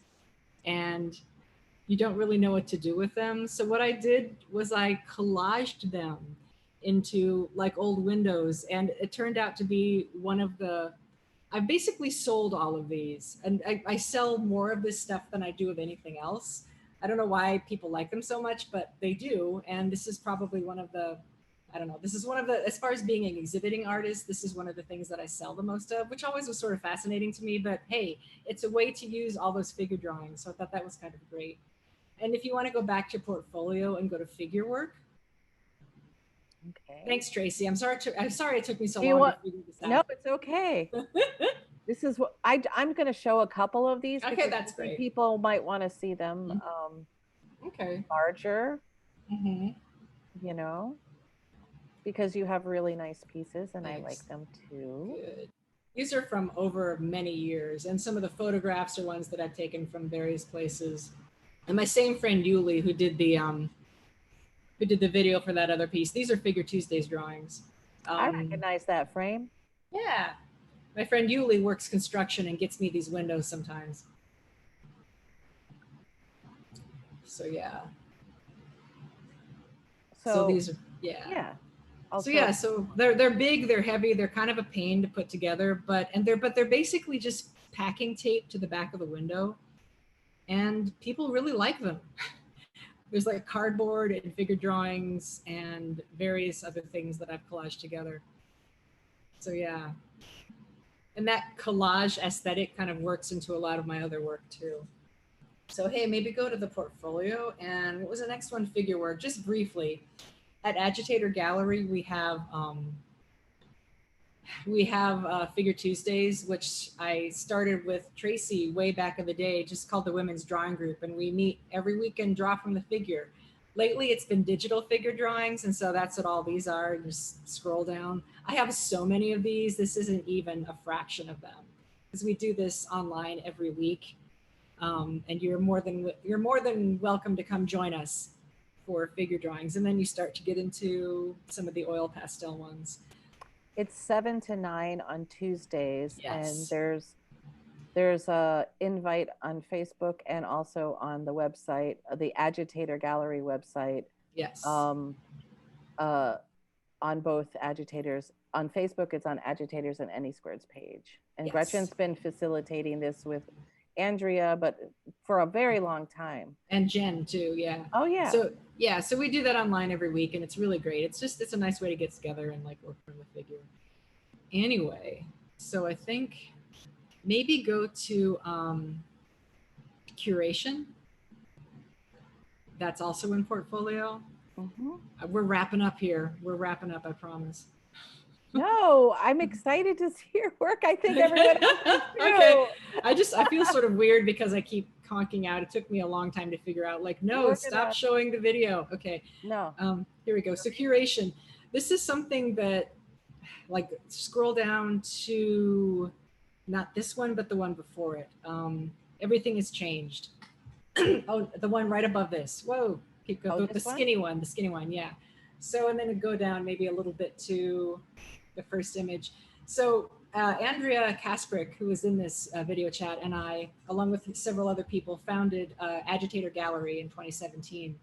and you don't really know what to do with them. So what I did was I collaged them into like old windows, and it turned out to be one of the, I basically sold all of these, and I sell more of this stuff than I do of anything else. I don't know why people like them so much, but they do. And this is probably one of the, I don't know, this is one of the, as far as being an exhibiting artist, this is one of the things that I sell the most of, which always was sort of fascinating to me. But hey, it's a way to use all those figure drawings. So I thought that was kind of great. And if you want to go back to your portfolio and go to figure work. Okay. Thanks, Tracy. I'm sorry it took me so long to figure this out. No, it's okay. This is what I'm going to show a couple of these. Okay, that's great. People might want to see them okay. larger, mm-hmm. you know, because you have really nice pieces and Thanks. I like them too. Good. These are from over many years, and some of the photographs are ones that I've taken from various places. And my same friend Yuli, who did the video for that other piece. These are Figure Tuesdays drawings. I recognize that frame. Yeah. My friend Yuli works construction and gets me these windows sometimes. So yeah. So these are, yeah. Yeah. Also, so yeah, so they're big, they're heavy, they're kind of a pain to put together, but they're basically just packing tape to the back of the window, and people really like them. There's like cardboard and figure drawings and various other things that I've collaged together. So yeah. And that collage aesthetic kind of works into a lot of my other work too. So hey, maybe go to the portfolio. And what was the next one? Figure work, just briefly. At Agitator Gallery, we have Figure Tuesdays, which I started with Tracy way back in the day, just called the Women's Drawing Group. And we meet every week and draw from the figure. Lately, it's been digital figure drawings. And so that's what all these are. You just scroll down. I have so many of these. This isn't even a fraction of them, because we do this online every week. And you're more than welcome to come join us for figure drawings. And then you start to get into some of the oil pastel ones. It's 7 to 9 on Tuesdays, yes. And there's a invite on Facebook and also on the website, the Agitator Gallery website. Yes. On both Agitators. On Facebook, it's on Agitators and AnySquared's page. And yes. Gretchen's been facilitating this with Andrea, but for a very long time. And Jen too, yeah. Oh yeah. So we do that online every week, and it's really great. It's a nice way to get together and like work from the figure. Anyway, so I think maybe go to curation. That's also in portfolio. Mm-hmm. We're wrapping up here. We're wrapping up, I promise. No, I'm excited to see your work. I think everyone else is too. Okay. I feel sort of weird because I keep conking out. It took me a long time to figure out, like, no, stop showing the video. Okay. No. Here we go. So curation. This is something that, like, scroll down to not this one, but the one before it. Everything has changed. Oh, the one right above this. Whoa. Keep going. The skinny one. The skinny one. Yeah. So, and then go down maybe a little bit to the first image. So Andrea Kasprick, who was in this video chat, and I, along with several other people, founded Agitator Gallery in 2017.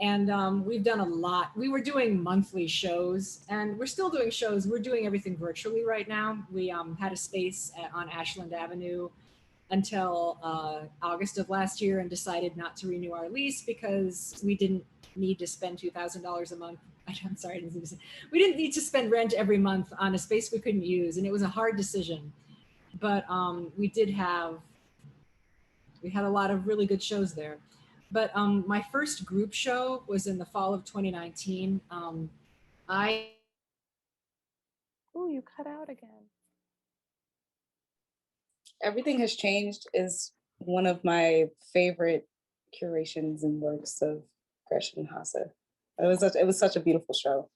And we've done a lot. We were doing monthly shows, and we're still doing shows. We're doing everything virtually right now. We had a space on Ashland Avenue until August of last year, and decided not to renew our lease because we didn't need to spend $2,000 a month. I'm sorry, I didn't mean to say. We didn't need to spend rent every month on a space we couldn't use, and it was a hard decision. But we had a lot of really good shows there. But my first group show was in the fall of 2019. I Oh, you cut out again. Everything Has Changed is one of my favorite curations and works of Gretchen Hasse. It was such a beautiful show.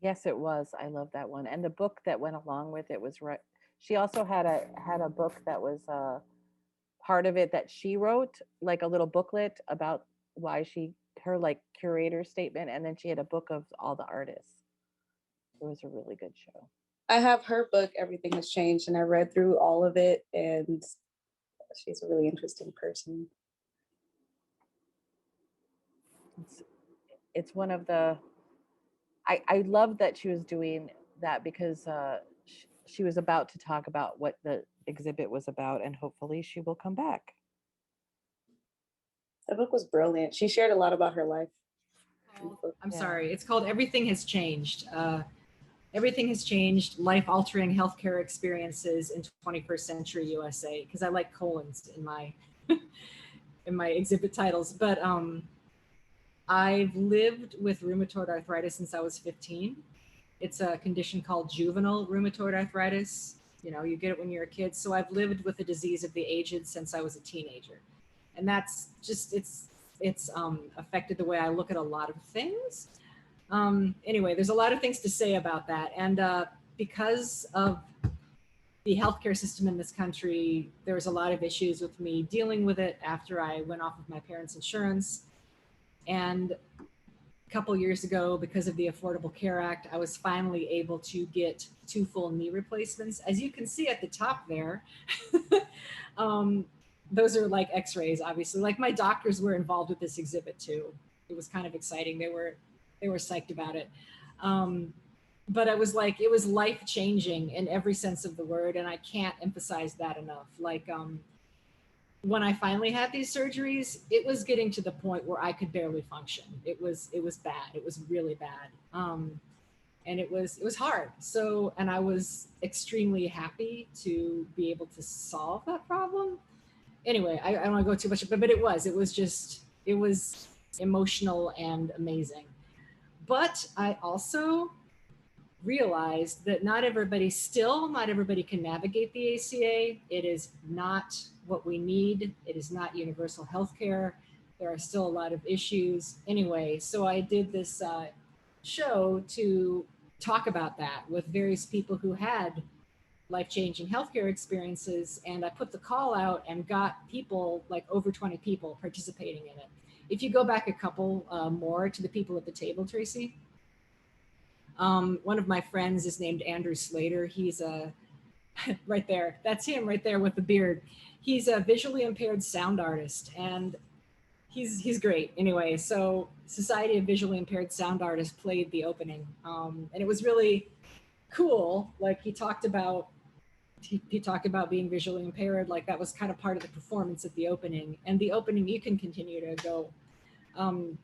Yes, it was. I love that one. And the book that went along with it was right. She also had a book that was part of it that she wrote, like a little booklet about why her like curator statement, and then she had a book of all the artists. It was a really good show. I have her book, Everything Has Changed, and I read through all of it, and she's a really interesting person. It's one of the, I love that she was doing that because she was about to talk about what the exhibit was about, and hopefully she will come back. The book was brilliant. She shared a lot about her life. Sorry, it's called Everything Has Changed. Everything Has Changed, Life-Altering Healthcare Experiences in 21st Century USA, because I like colons in my in my exhibit titles. But I've lived with rheumatoid arthritis since I was 15. It's a condition called juvenile rheumatoid arthritis. You know, you get it when you're a kid. So I've lived with the disease of the aged since I was a teenager. And that's just, it's affected the way I look at a lot of things. Anyway, there's a lot of things to say about that. And because of the healthcare system in this country, there was a lot of issues with me dealing with it after I went off of my parents' insurance. And a couple years ago, because of the Affordable Care Act, I was finally able to get 2 full knee replacements. As you can see at the top there, those are like x-rays, obviously. Like my doctors were involved with this exhibit too. It was kind of exciting. They were psyched about it. But it was life-changing in every sense of the word. And I can't emphasize that enough. Like when I finally had these surgeries, it was getting to the point where I could barely function. It was bad. It was really bad. And it was hard. So, and I was extremely happy to be able to solve that problem. Anyway, I don't want to go too much, but it was emotional and amazing. But I also realized that not everybody can navigate the ACA. It is not what we need. It is not universal health care. There are still a lot of issues. Anyway, so I did this show to talk about that with various people who had life-changing healthcare experiences. And I put the call out and got people, like over 20 people participating in it. If you go back a couple more to the people at the table, Tracy, one of my friends is named Andrew Slater. He's right there. That's him right there with the beard. He's a visually impaired sound artist, and he's great. Anyway, so Society of Visually Impaired Sound Artists played the opening, and it was really cool. Like he talked about being visually impaired. Like that was kind of part of the performance at the opening. And the opening, you can continue to go on.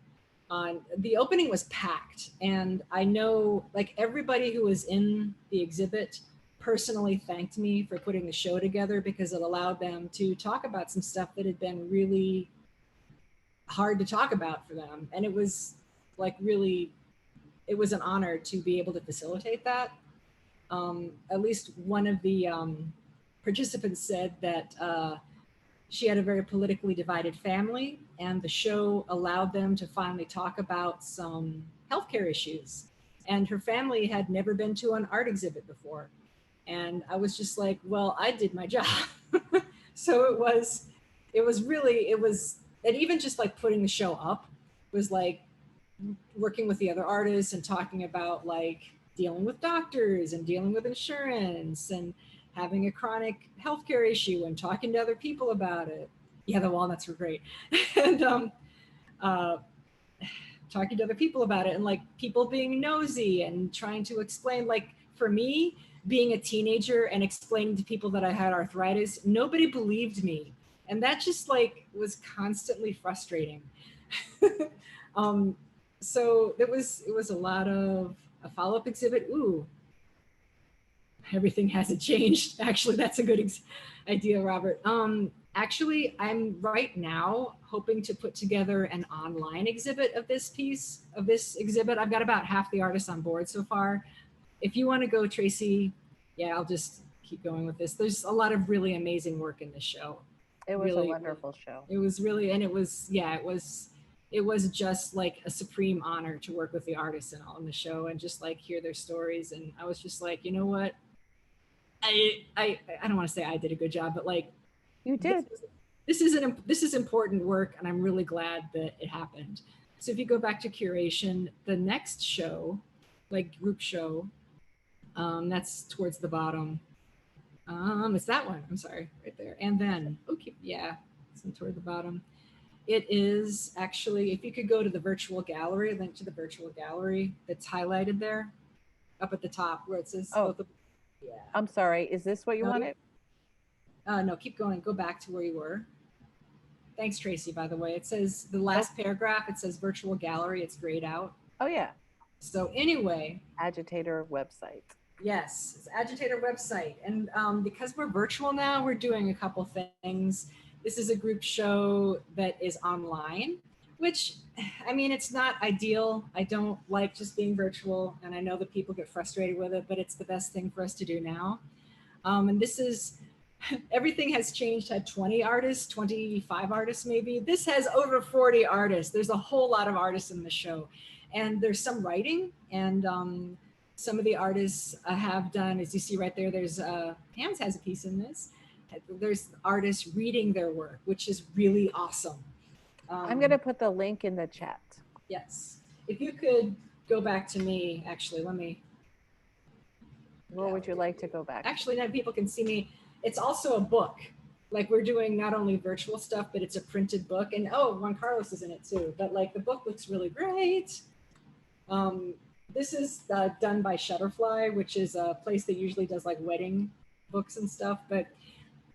The opening was packed, and I know like everybody who was in the exhibit personally thanked me for putting the show together, because it allowed them to talk about some stuff that had been really hard to talk about for them. And it was like really, it was an honor to be able to facilitate that. At least one of the participants said that she had a very politically divided family, and the show allowed them to finally talk about some healthcare issues. And her family had never been to an art exhibit before. And I was just like, well, I did my job. So it was, and even just like putting the show up was like working with the other artists and talking about like dealing with doctors and dealing with insurance and having a chronic healthcare issue and talking to other people about it. Yeah, the walnuts were great. And talking to other people about it and like people being nosy and trying to explain, like for me, being a teenager and explaining to people that I had arthritis, nobody believed me. And that just like was constantly frustrating. So it was a lot of a follow-up exhibit. Ooh, everything hasn't changed. Actually, that's a good idea, Robert. Actually, I'm right now hoping to put together an online exhibit of this piece, of this exhibit. I've got about half the artists on board so far. If you want to go, Tracy, yeah, I'll just keep going with this. There's a lot of really amazing work in this show. It was really, a wonderful show. It was really, and it was, yeah, it was just like a supreme honor to work with the artists and all in the show and just like hear their stories. And I was just like, you know what? I don't want to say I did a good job, but like you did. This is important work, and I'm really glad that it happened. So if you go back to curation, the next show, like group show, that's towards the bottom. It's that one. I'm sorry, right there. And then, okay, yeah, it's toward the bottom. It is actually, if you could go to the virtual gallery, link to the virtual gallery that's highlighted there, up at the top where it says. Oh, yeah. I'm sorry. Is this what you wanted? No, keep going. Go back to where you were. Thanks, Tracy, by the way. It says the last paragraph, it says virtual gallery. It's grayed out. Oh, yeah. So anyway. Agitator website. Yes, it's Agitator website. And because we're virtual now, we're doing a couple things. This is a group show that is online, which, I mean, it's not ideal. I don't like just being virtual, and I know that people get frustrated with it, but it's the best thing for us to do now. And this is, everything has changed, had 20 artists, 25 artists maybe. This has over 40 artists. There's a whole lot of artists in the show. And there's some writing, and some of the artists have done, as you see right there, there's, Pam's has a piece in this. There's artists reading their work, which is really awesome. I'm going to put the link in the chat. Yes. If you could go back to me, actually, let me. Where would you like to go back? Actually, now people can see me. It's also a book. Like we're doing not only virtual stuff, but it's a printed book. And oh, Juan Carlos is in it too. But like the book looks really great. This is done by Shutterfly, which is a place that usually does like wedding books and stuff. But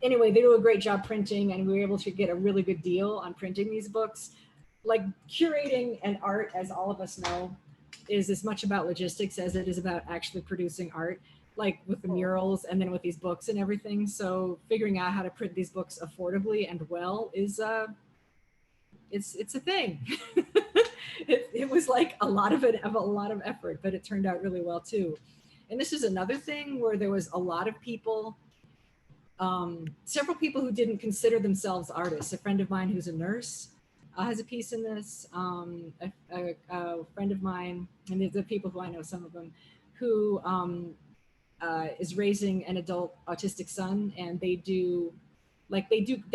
anyway, they do a great job printing, and we were able to get a really good deal on printing these books. Like curating and art, as all of us know, is as much about logistics as it is about actually producing art, like with the murals and then with these books and everything. So figuring out how to print these books affordably and well is it's a thing. It was like a lot of effort, but it turned out really well too. And this is another thing where there was a lot of people, several people who didn't consider themselves artists. A friend of mine who's a nurse has a piece in this. A friend of mine, and the people who I know, some of them, who is raising an adult autistic son, and they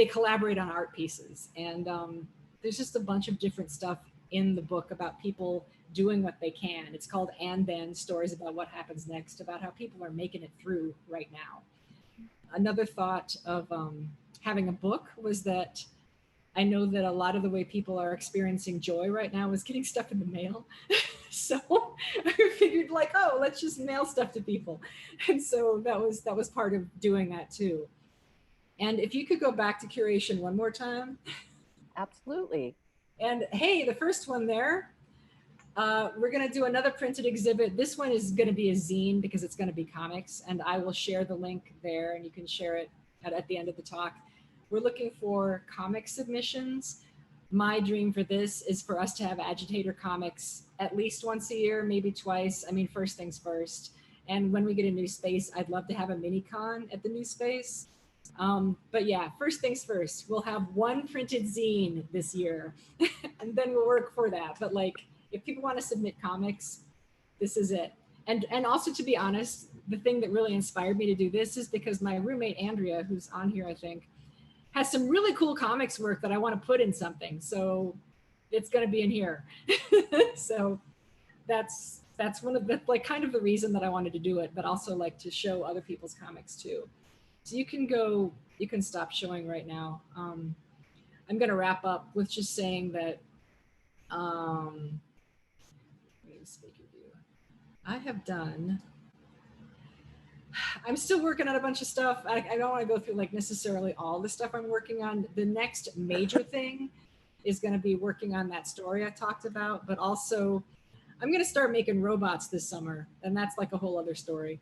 collaborate on art pieces. And there's just a bunch of different stuff in the book about people doing what they can. It's called And Then, Stories About What Happens Next, about how people are making it through right now. Another thought of having a book was that I know that a lot of the way people are experiencing joy right now is getting stuff in the mail. So I figured like, oh, let's just mail stuff to people. And so that was part of doing that too. And if you could go back to curation one more time. Absolutely. And hey, the first one there, we're going to do another printed exhibit. This one is going to be a zine because it's going to be comics, and I will share the link there and you can share it at the end of the talk. We're looking for comic submissions. My dream for this is for us to have Agitator comics at least once a year, maybe twice. I mean, first things first. And when we get a new space, I'd love to have a mini con at the new space. But yeah, first things first, we'll have one printed zine this year and then we'll work for that. But like, if people want to submit comics, this is it. And also, to be honest, the thing that really inspired me to do this is because my roommate, Andrea, who's on here, I think, has some really cool comics work that I want to put in something. So it's going to be in here. So that's one of the, like, kind of the reason that I wanted to do it, but also like to show other people's comics too. So you can stop showing right now. I'm going to wrap up with just saying that Let me speak of you. I have done. I'm still working on a bunch of stuff. I don't want to go through like necessarily all the stuff I'm working on. The next major thing is going to be working on that story I talked about, but also I'm going to start making robots this summer, and that's like a whole other story.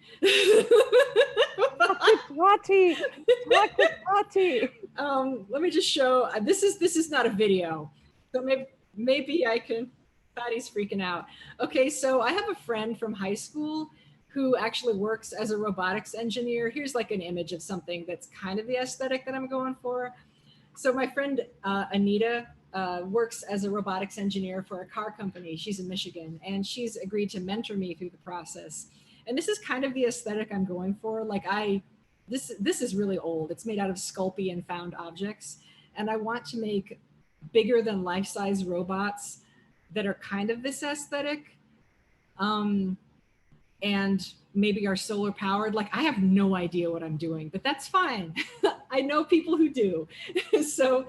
Tati. Let me just show. This is not a video, so maybe I can. Patty's freaking out. Okay, so I have a friend from high school who actually works as a robotics engineer. Here's like an image of something that's kind of the aesthetic that I'm going for. So my friend Anita works as a robotics engineer for a car company. She's in Michigan, and she's agreed to mentor me through the process. And this is kind of the aesthetic I'm going for. Like this is really old. It's made out of Sculpey and found objects. And I want to make bigger than life-size robots that are kind of this aesthetic. And maybe are solar powered. Like I have no idea what I'm doing, but that's fine. I know people who do. So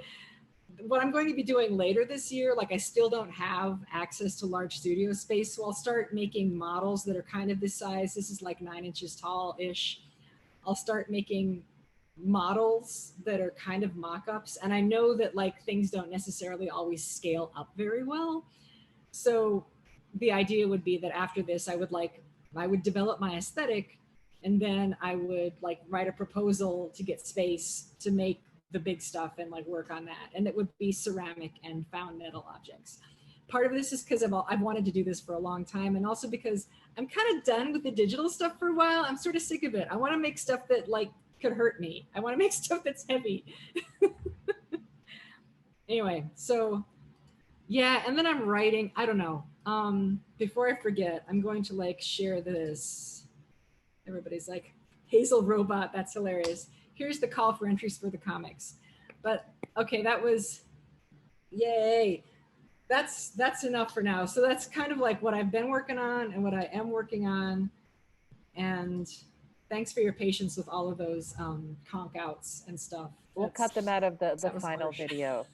what I'm going to be doing later this year, like I still don't have access to large studio space. So I'll start making models that are kind of this size. This is like 9 inches tall-ish. I'll start making models that are kind of mock-ups. And I know that like things don't necessarily always scale up very well. So the idea would be that after this, I would develop my aesthetic, and then I would like write a proposal to get space to make the big stuff and like work on that. And it would be ceramic and found metal objects. Part of this is because I've wanted to do this for a long time, and also because I'm kind of done with the digital stuff for a while. I'm sort of sick of it. I want to make stuff that like could hurt me. I want to make stuff that's heavy. Anyway, so yeah, and then I'm writing, I don't know. Before I forget, I'm going to like share this. Everybody's like, Hazel robot, that's hilarious. Here's the call for entries for the comics. But okay, that was, yay. That's enough for now. So that's kind of like what I've been working on and what I am working on. And thanks for your patience with all of those conk outs and stuff. We'll cut them out of the final harsh. video.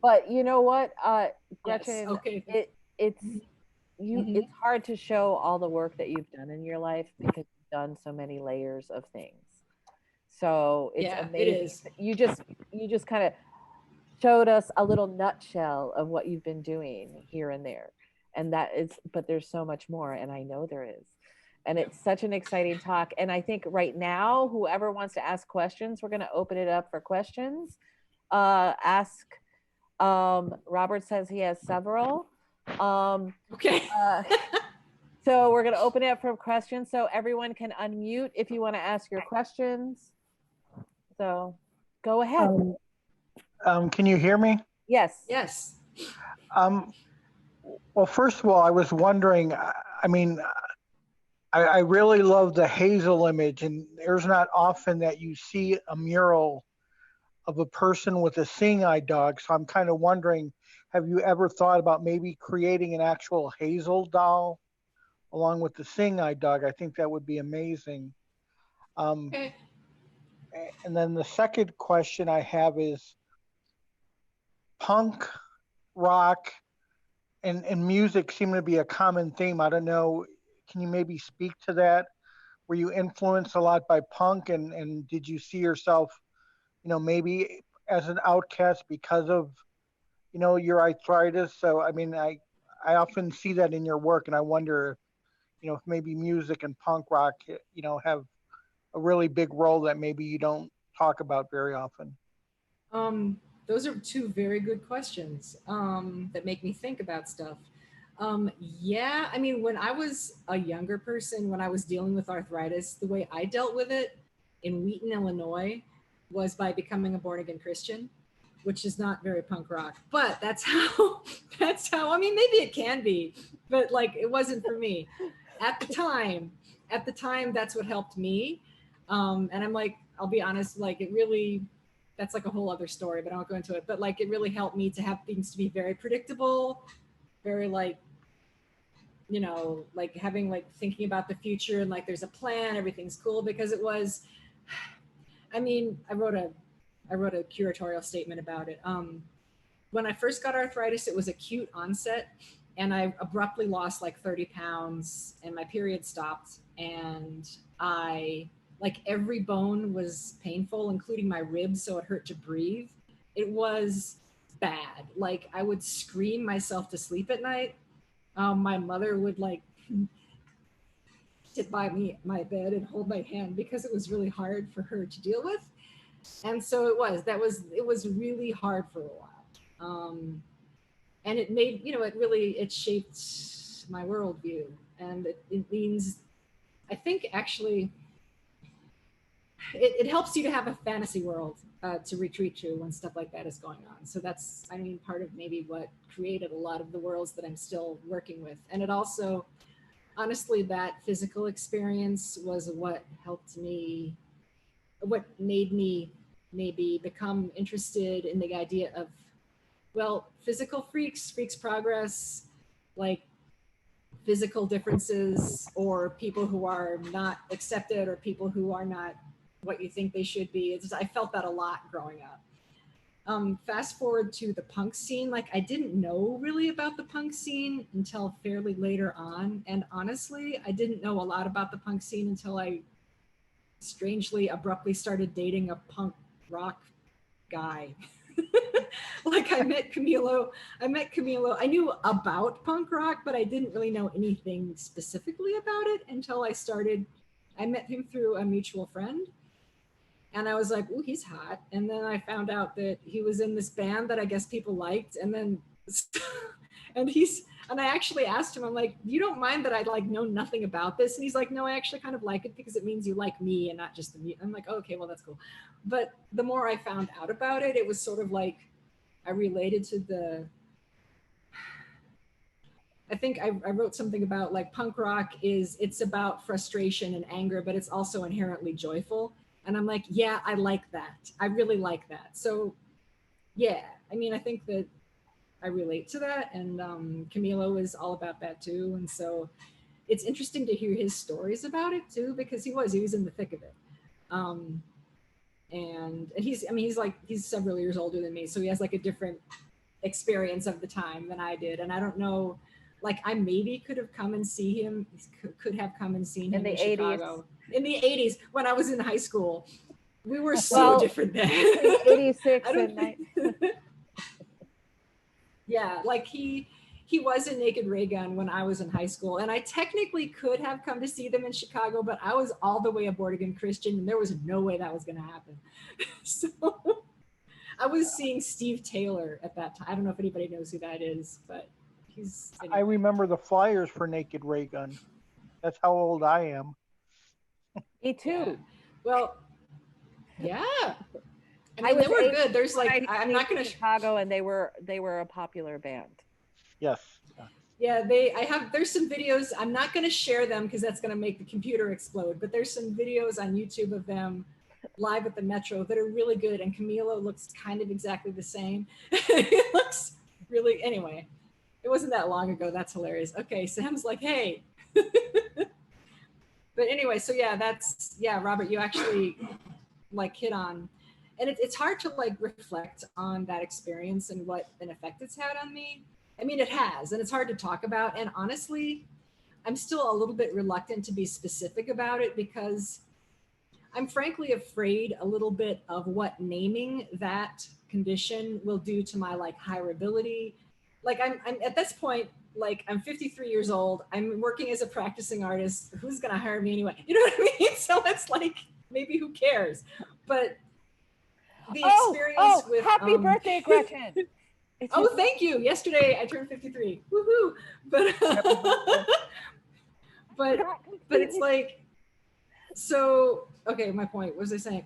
But you know what, Gretchen, Yes, okay. It's hard to show all the work that you've done in your life because you've done so many layers of things. So it's amazing. It is. You just kind of showed us a little nutshell of what you've been doing here and there. And but there's so much more, and I know there is. And it's such an exciting talk. And I think right now, whoever wants to ask questions, we're going to open it up for questions. Robert says he has several. Okay. So we're going to open it up for questions. So everyone can unmute if you want to ask your questions. So go ahead. Can you hear me? Yes. Yes. Well, first of all, I was wondering, I really love the Hazel image, and there's not often that you see a mural of a person with a seeing eye dog. So I'm kind of wondering, have you ever thought about maybe creating an actual Hazel doll along with the seeing eye dog? I think that would be amazing. Okay. And then the second question I have is punk, rock, and music seem to be a common theme. I don't know, can you maybe speak to that? Were you influenced a lot by punk, and did you see yourself, maybe as an outcast because of, your arthritis? So, I often see that in your work, and I wonder, if maybe music and punk rock, have a really big role that maybe you don't talk about very often. Those are two very good questions that make me think about stuff. Yeah, when I was a younger person, when I was dealing with arthritis, the way I dealt with it in Wheaton, Illinois, was by becoming a born-again Christian, which is not very punk rock, but that's how, maybe it can be, but like, it wasn't for me. At the time, that's what helped me. And I'm like, I'll be honest, like it really, that's like a whole other story, but I won't go into it. But like, it really helped me to have things to be very predictable, very like, like having like thinking about the future and like there's a plan, everything's cool, because it was, I wrote a curatorial statement about it. when I first got arthritis, it was acute onset, and I abruptly lost like 30 pounds, and my period stopped, and I like every bone was painful, including my ribs, so it hurt to breathe. It was bad. Like I would scream myself to sleep at night. My mother would like sit by me my bed and hold my hand because it was really hard for her to deal with. And so it was really hard for a while. And it made, it shaped my worldview. And it means, I think actually, it helps you to have a fantasy world to retreat to when stuff like that is going on. So that's, part of maybe what created a lot of the worlds that I'm still working with. And it also, honestly, that physical experience was what made me maybe become interested in the idea of, well, physical freaks progress, like physical differences, or people who are not accepted, or people who are not what you think they should be. I felt that a lot growing up. Fast forward to the punk scene, like I didn't know really about the punk scene until fairly later on. And honestly, I didn't know a lot about the punk scene until I strangely, abruptly started dating a punk rock guy. Like I met Camilo. I knew about punk rock, but I didn't really know anything specifically about it until I met him through a mutual friend. And I was like, oh, he's hot. And then I found out that he was in this band that I guess people liked. And then, and I actually asked him, I'm like, you don't mind that I like know nothing about this? And he's like, no, I actually kind of like it because it means you like me and not just the music. I'm like, oh, okay, well, that's cool. But the more I found out about it, it was sort of like, I related to I think I wrote something about like punk rock it's about frustration and anger, but it's also inherently joyful. And I'm like, yeah, I like that. I really like that. So yeah, I think that I relate to that. And Camilo is all about that too. And so it's interesting to hear his stories about it too, because he was in the thick of it. And he's several years older than me. So he has like a different experience of the time than I did. And I don't know, like I maybe could have come and see him, could have come and seen him in Chicago. In the 80s, when I was in high school. We were so different then. 86 and yeah, like he was in Naked Ray Gun when I was in high school, and I technically could have come to see them in Chicago, but I was all the way a born again Christian, and there was no way that was going to happen. So I was seeing Steve Taylor at that time. I don't know if anybody knows who that is, but he's. Anyway. I remember the flyers for Naked Ray Gun. That's how old I am. Me too. Yeah. Well, yeah. They were good. There's like, I'm not going to Chicago, and they were a popular band. Yes. Yeah, there's some videos. I'm not going to share them because that's going to make the computer explode, but there's some videos on YouTube of them live at the Metro that are really good. And Camilo looks kind of exactly the same. It looks really, anyway, it wasn't that long ago. That's hilarious. Okay. Sam's like, hey, but anyway, so yeah, Robert, you actually like hit on, and it's hard to like reflect on that experience and what an effect it's had on me. It has, and it's hard to talk about. And honestly, I'm still a little bit reluctant to be specific about it because I'm frankly afraid a little bit of what naming that condition will do to my like hireability. Like I'm at this point, like I'm 53 years old. I'm working as a practicing artist. Who's going to hire me anyway? You know what I mean? So it's like, maybe who cares? But the experience with happy birthday, Gretchen. Thank you. Yesterday I turned 53. Woohoo! But but it's like, so okay, my point, what was I saying?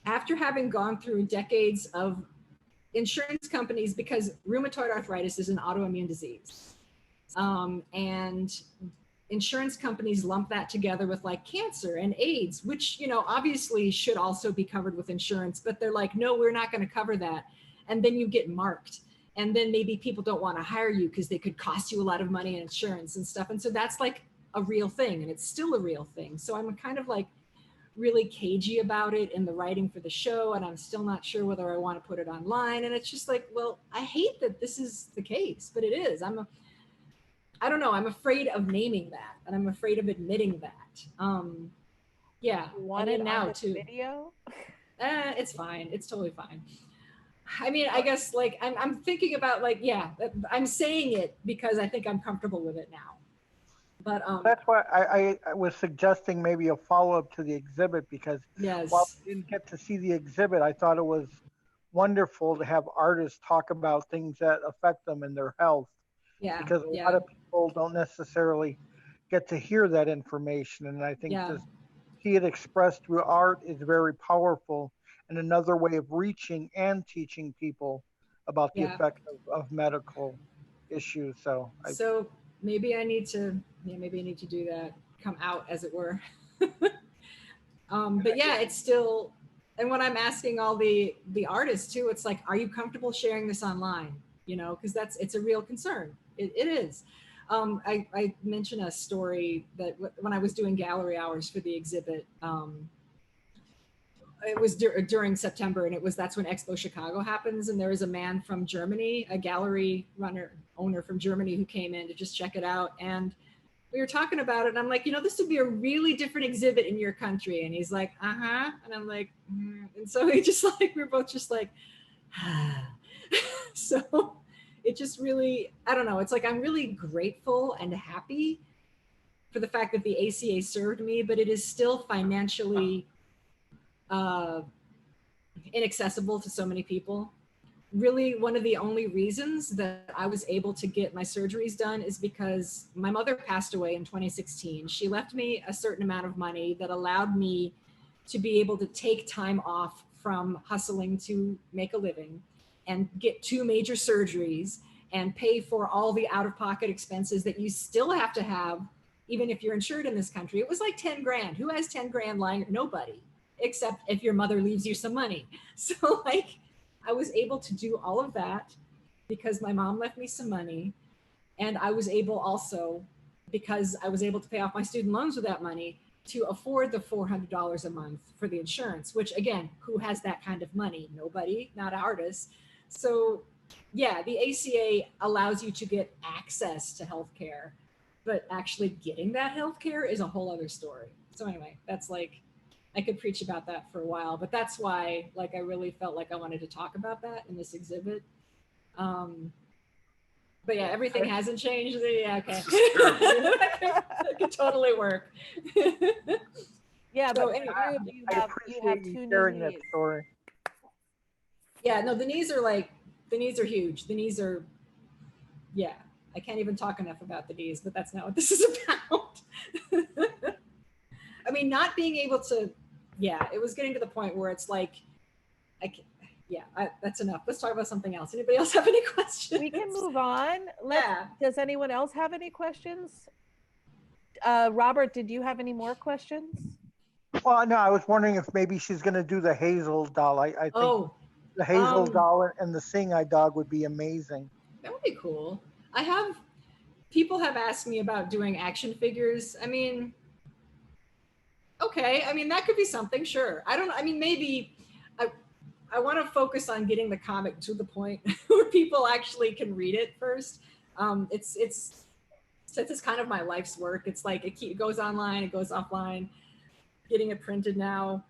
After having gone through decades of insurance companies, because rheumatoid arthritis is an autoimmune disease, and insurance companies lump that together with like cancer and AIDS, which, obviously should also be covered with insurance, but they're like, no, we're not going to cover that. And then you get marked. And then maybe people don't want to hire you because they could cost you a lot of money in insurance and stuff. And so that's like a real thing, and it's still a real thing. So I'm kind of like really cagey about it in the writing for the show, and I'm still not sure whether I want to put it online. And it's just like, well, I hate that this is the case, but it is. I don't know. I'm afraid of naming that, and I'm afraid of admitting that. Yeah, Want and it now on this too. video? It's fine. It's totally fine. I mean, I guess like I'm thinking about like, yeah, I'm saying it because I think I'm comfortable with it now. But That's why I was suggesting maybe a follow-up to the exhibit, because while yes, we didn't get to see the exhibit, I thought it was wonderful to have artists talk about things that affect them in their health, yeah, because a yeah, lot of people don't necessarily get to hear that information. And I think yeah, to see it expressed through art is very powerful, and another way of reaching and teaching people about the yeah. effect of medical issues. So So maybe I need to, yeah, maybe I need to do that, come out as it were. But yeah, it's still, and when I'm asking all the artists too, it's like, are you comfortable sharing this online? You know, because it's a real concern. It is. I mentioned a story that when I was doing gallery hours for the exhibit, it was during September, and that's when Expo Chicago happens. And there was a man from Germany, a gallery owner from Germany, who came in to just check it out. And we were talking about it, and I'm like, this would be a really different exhibit in your country. And he's like, uh-huh. And I'm like, and so he just like, we we're both just like, so it just really, I don't know. It's like, I'm really grateful and happy for the fact that the ACA served me, but it is still financially inaccessible to so many people. Really, one of the only reasons that I was able to get my surgeries done is because my mother passed away in 2016. She left me a certain amount of money that allowed me to be able to take time off from hustling to make a living and get 2 major surgeries and pay for all the out-of-pocket expenses that you still have to have, even if you're insured in this country. It was like 10 grand. Who has 10 grand lying? Nobody, except if your mother leaves you some money. So like, I was able to do all of that because my mom left me some money. And I was able also, because I was able to pay off my student loans with that money, to afford the $400 a month for the insurance, which again, who has that kind of money? Nobody, not artists. So yeah, the ACA allows you to get access to healthcare, but actually getting that healthcare is a whole other story. So anyway, that's like, I could preach about that for a while, but that's why like I really felt like I wanted to talk about that in this exhibit. But yeah, everything hasn't changed. Yeah, okay. That could totally work. Yeah, So but anyway, you I have appreciate you 2 new sharing that knees. story. yeah, no, the knees are huge. The knees are, yeah, I can't even talk enough about the knees, but that's not what this is about. I mean, not being able to, yeah, it was getting to the point where it's like, that's enough. Let's talk about something else. Anybody else have any questions? We can move on. Yeah. Does anyone else have any questions? Robert, did you have any more questions? Well, no, I was wondering if maybe she's going to do the Hazel doll. I think Oh, the Hazel doll and the Seeing Eye dog would be amazing. that would be cool. People have asked me about doing action figures. I mean, okay. I mean, that could be something, sure. I mean, maybe I want to focus on getting the comic to the point where people actually can read it first. It's kind of my life's work. It's like it goes online, it goes offline. Getting it printed now,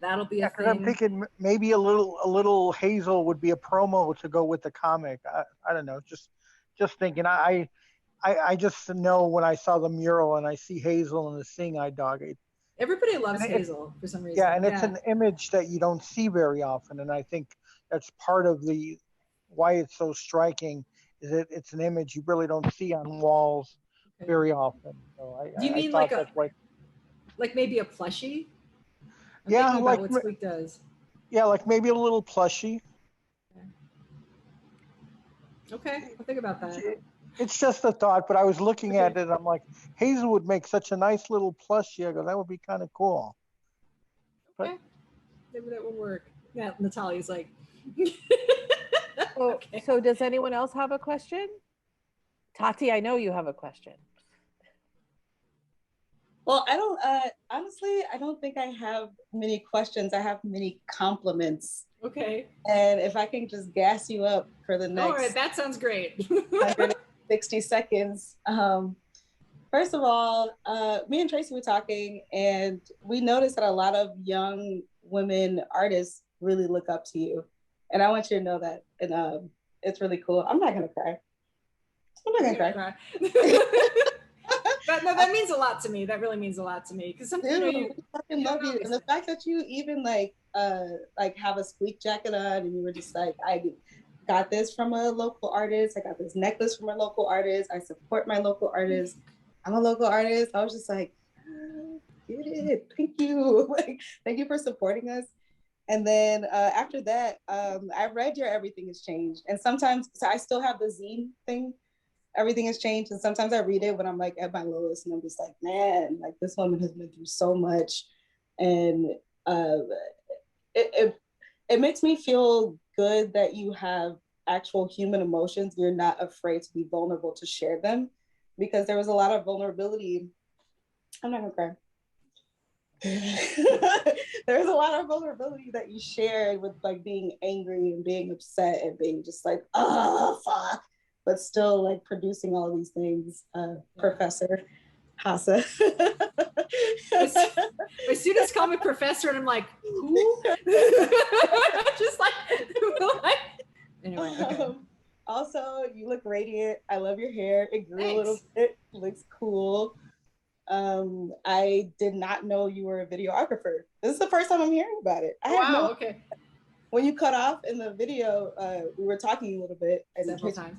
that'll be a thing. I'm thinking maybe a little Hazel would be a promo to go with the comic. I don't know, just thinking. I just know when I saw the mural and I see Hazel and the Seeing Eye dog. Everybody loves Hazel for some reason. Yeah, and it's an image that you don't see very often, and I think that's part of why it's so striking. Is it's an image you really don't see on walls very often. So Do you mean like maybe a plushie? I'm thinking about what Squeak does. Yeah, like maybe a little plushie. Okay, I'll think about that. It's just a thought, but I was looking at it and I'm like, Hazel would make such a nice little plushie. I go, that would be kind of cool. Okay, maybe that will work. Yeah, Natalia's like. Okay. So does anyone else have a question? Tati, I know you have a question. Well, I don't, honestly, I don't think I have many questions. I have many compliments. Okay. And if I can just gas you up for the All right, next that sounds great. 160 seconds. First of all, me and Tracy were talking, and we noticed that a lot of young women artists really look up to you. And I want you to know that. And it's really cool. I'm not going to cry. I'm not going to cry. But no, that means a lot to me. That really means a lot to me because sometimes we fucking love you, and the fact that you even like have a squeak jacket on, and you were just like, I got this from a local artist. I got this necklace from a local artist. I support my local artist. I'm a local artist. I was just like, get it. Thank you. Like, thank you for supporting us. And then after that, I read your Everything Has Changed, and sometimes so I still have the zine thing. Everything Has Changed, and sometimes I read it when I'm like at my lowest, and I'm just like, man, like this woman has been through so much, and it makes me feel good that you have actual human emotions. You're not afraid to be vulnerable to share them, because there was a lot of vulnerability. I'm not gonna cry. There's a lot of vulnerability that you shared with like being angry and being upset and being just like, oh fuck, but still like producing all of these things. Professor Hasse. My students call me professor, and I'm like, who? Just like anyway. Okay. Also, you look radiant. I love your hair. It grew a little bit. Looks cool. I did not know you were a videographer. This is the first time I'm hearing about it. Okay. When you cut off in the video, we were talking a little bit. Several times.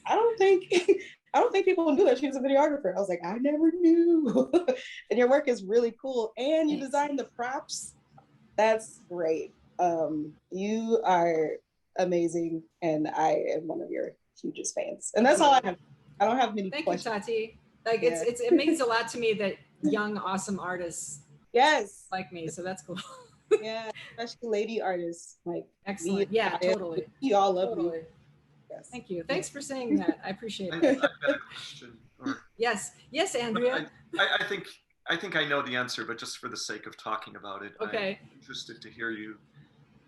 I don't think people knew that she was a videographer. I was like, I never knew. And your work is really cool. And you designed the props. That's great. You are amazing, and I am one of your hugest fans. And that's all I have. I don't have many questions. Thank you, Tati. Like it means a lot to me that young, awesome artists like me. So that's cool. Yeah, especially lady artists. Like excellent. Yeah, totally. We all love you. Yes. Thank you. Thanks for saying that. I appreciate it. I've got a question. Yes, Andrea. I think I know the answer, but just for the sake of talking about it, okay. I'm interested to hear you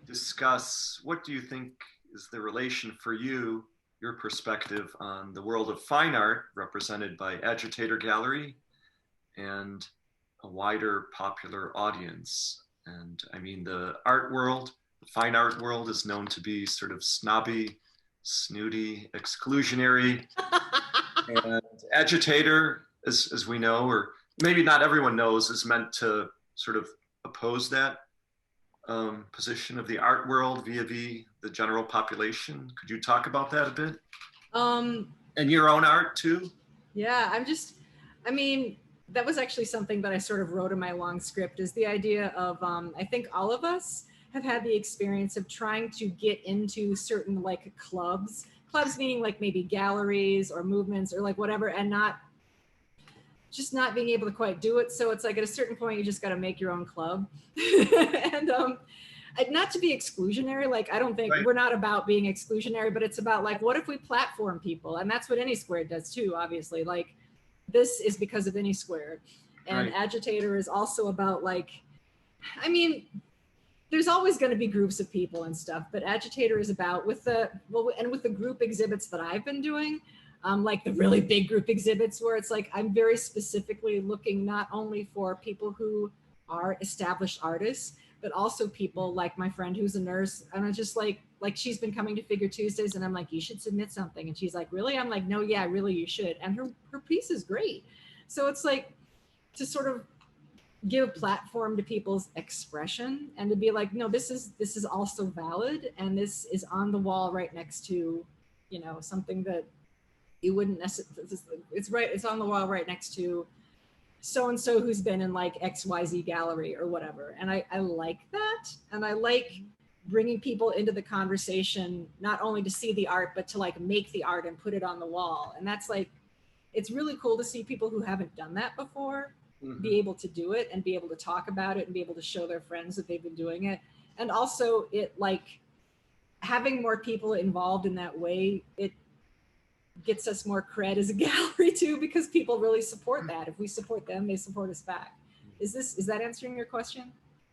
discuss what do you think is the relation for you, your perspective on the world of fine art represented by Agitator Gallery and a wider popular audience. And I mean, the art world, the fine art world is known to be sort of snobby, snooty, exclusionary. And Agitator, as we know, or maybe not everyone knows, is meant to sort of oppose that position of the art world vis-a-vis the general population. Could you talk about that a bit? And your own art too? Yeah, I mean, that was actually something that I sort of wrote in my long script, is the idea of, I think all of us have had the experience of trying to get into certain like clubs meaning like maybe galleries or movements or like whatever, and not being able to quite do it. So it's like at a certain point, you just got to make your own club. And not to be exclusionary, like I don't think we're not about being exclusionary, but it's about like, what if we platform people? And that's what AnySquared does too, obviously. Like this is because of AnySquared. And Agitator is also about like, I mean, there's always going to be groups of people and stuff, but Agitator is about with the group exhibits that I've been doing, like the really big group exhibits where it's like, I'm very specifically looking not only for people who are established artists, but also people like my friend who's a nurse. And I'm just like she's been coming to Figure Tuesdays and I'm like, you should submit something. And she's like, really? I'm like, no, yeah, really, you should. And her piece is great. So it's like to sort of give a platform to people's expression and to be like, no, this is also valid. And this is on the wall right next to, you know, something that you wouldn't necessarily, it's on the wall right next to so-and-so who's been in like XYZ gallery or whatever. And I like that. And I like bringing people into the conversation, not only to see the art, but to like make the art and put it on the wall. And that's like, it's really cool to see people who haven't done that before be able to do it and be able to talk about it and be able to show their friends that they've been doing it. And also it like having more people involved in that way, gets us more cred as a gallery too, because people really support that. If we support them, they support us back. Is that answering your question?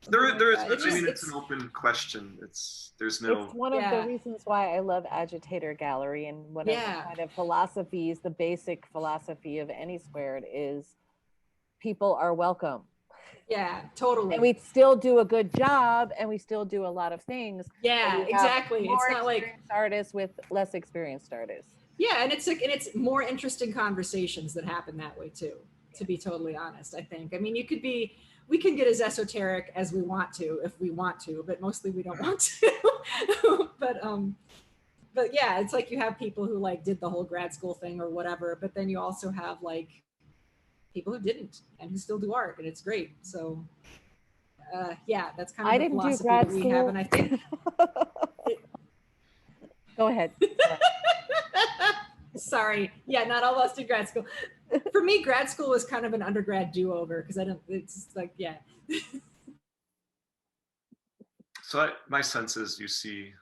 There is. It's I mean, just- it's an open question. There's It's no. one of Yeah. the reasons why I love Agitator Gallery, and one of the Yeah. kind of philosophies, the basic philosophy of AnySquared is people are welcome. Yeah, totally. And we still do a good job, and we still do a lot of things. Yeah, We have exactly. It's more not like, experienced artists with less experienced artists. yeah, and it's more interesting conversations that happen that way too, to be totally honest, I think. I mean, we can get as esoteric as we want to if we want to, but mostly we don't want to. But yeah, it's like you have people who like did the whole grad school thing or whatever, but then you also have like people who didn't and who still do art, and it's great. So yeah, that's kind of I the didn't do philosophy grad that we school. have, and I think Go ahead. sorry, yeah, not all of us did grad school. For me, grad school was kind of an undergrad do-over because it's like, yeah. So my sense is you see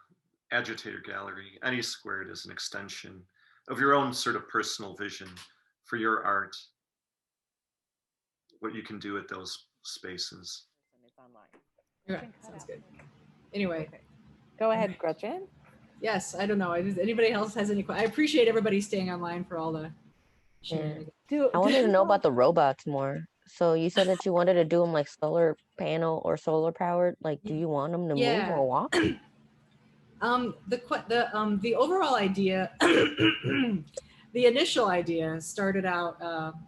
Agitator Gallery, AnySquared as an extension of your own sort of personal vision for your art, what you can do at those spaces. It's online. Okay, sounds good. Anyway, Okay. Go ahead, Gretchen. yes, I don't know. Anybody else has any questions? I appreciate everybody staying online for all the shenanigans. I wanted to know about the robots more. So you said that you wanted to do them like solar panel or solar powered. Like, do you want them to move or walk? The overall idea, the initial idea started out.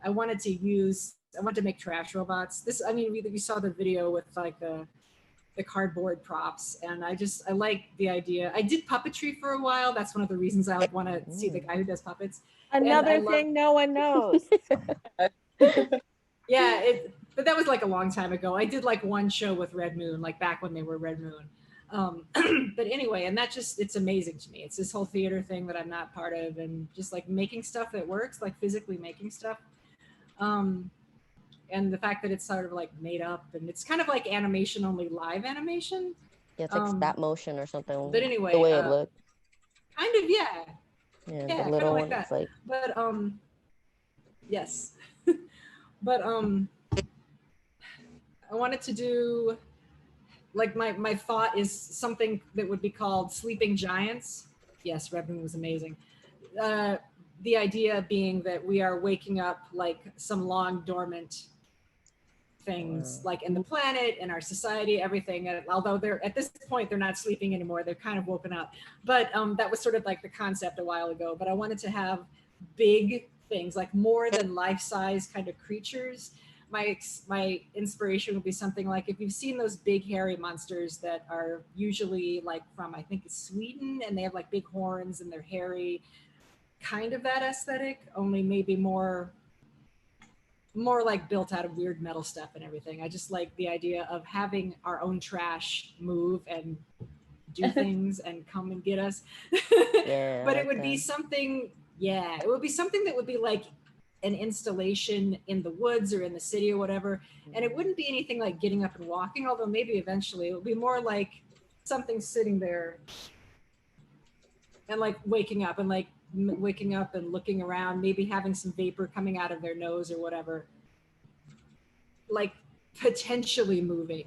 I wanted to make trash robots. I mean, we saw the video with like the cardboard props, and I like the idea. I did puppetry for a while. That's one of the reasons I want to see the guy who does puppets. Another thing no one knows. Yeah, but that was like a long time ago. I did like one show with Red Moon, like back when they were Red Moon. But anyway, and it's amazing to me. It's this whole theater thing that I'm not part of, and just like making stuff that works, like physically making stuff. And the fact that it's sort of like made up, and it's kind of like animation, only live animation. Yeah, it's like stop motion or something. But anyway, the way it looked. Kind of, yeah. Yeah, the little like one. It's that. like, But yes. But I wanted to do, like, my thought is something that would be called sleeping giants. Yes, Red Moon was amazing. The idea being that we are waking up like some long dormant things, like in the planet, in our society, everything. Although at this point they're not sleeping anymore, they're kind of woken up. But that was sort of like the concept a while ago. But I wanted to have big things, like more than life-size kind of creatures. My inspiration would be something like, if you've seen those big hairy monsters that are usually like from, I think it's Sweden, and they have like big horns and they're hairy, kind of that aesthetic, only maybe more like built out of weird metal stuff and everything. I just like the idea of having our own trash move and do things and come and get us. yeah. But it would be something, it would be something that would be like an installation in the woods or in the city or whatever. And it wouldn't be anything like getting up and walking, although maybe eventually it would be more like something sitting there and like waking up and looking around, maybe having some vapor coming out of their nose or whatever, like potentially moving,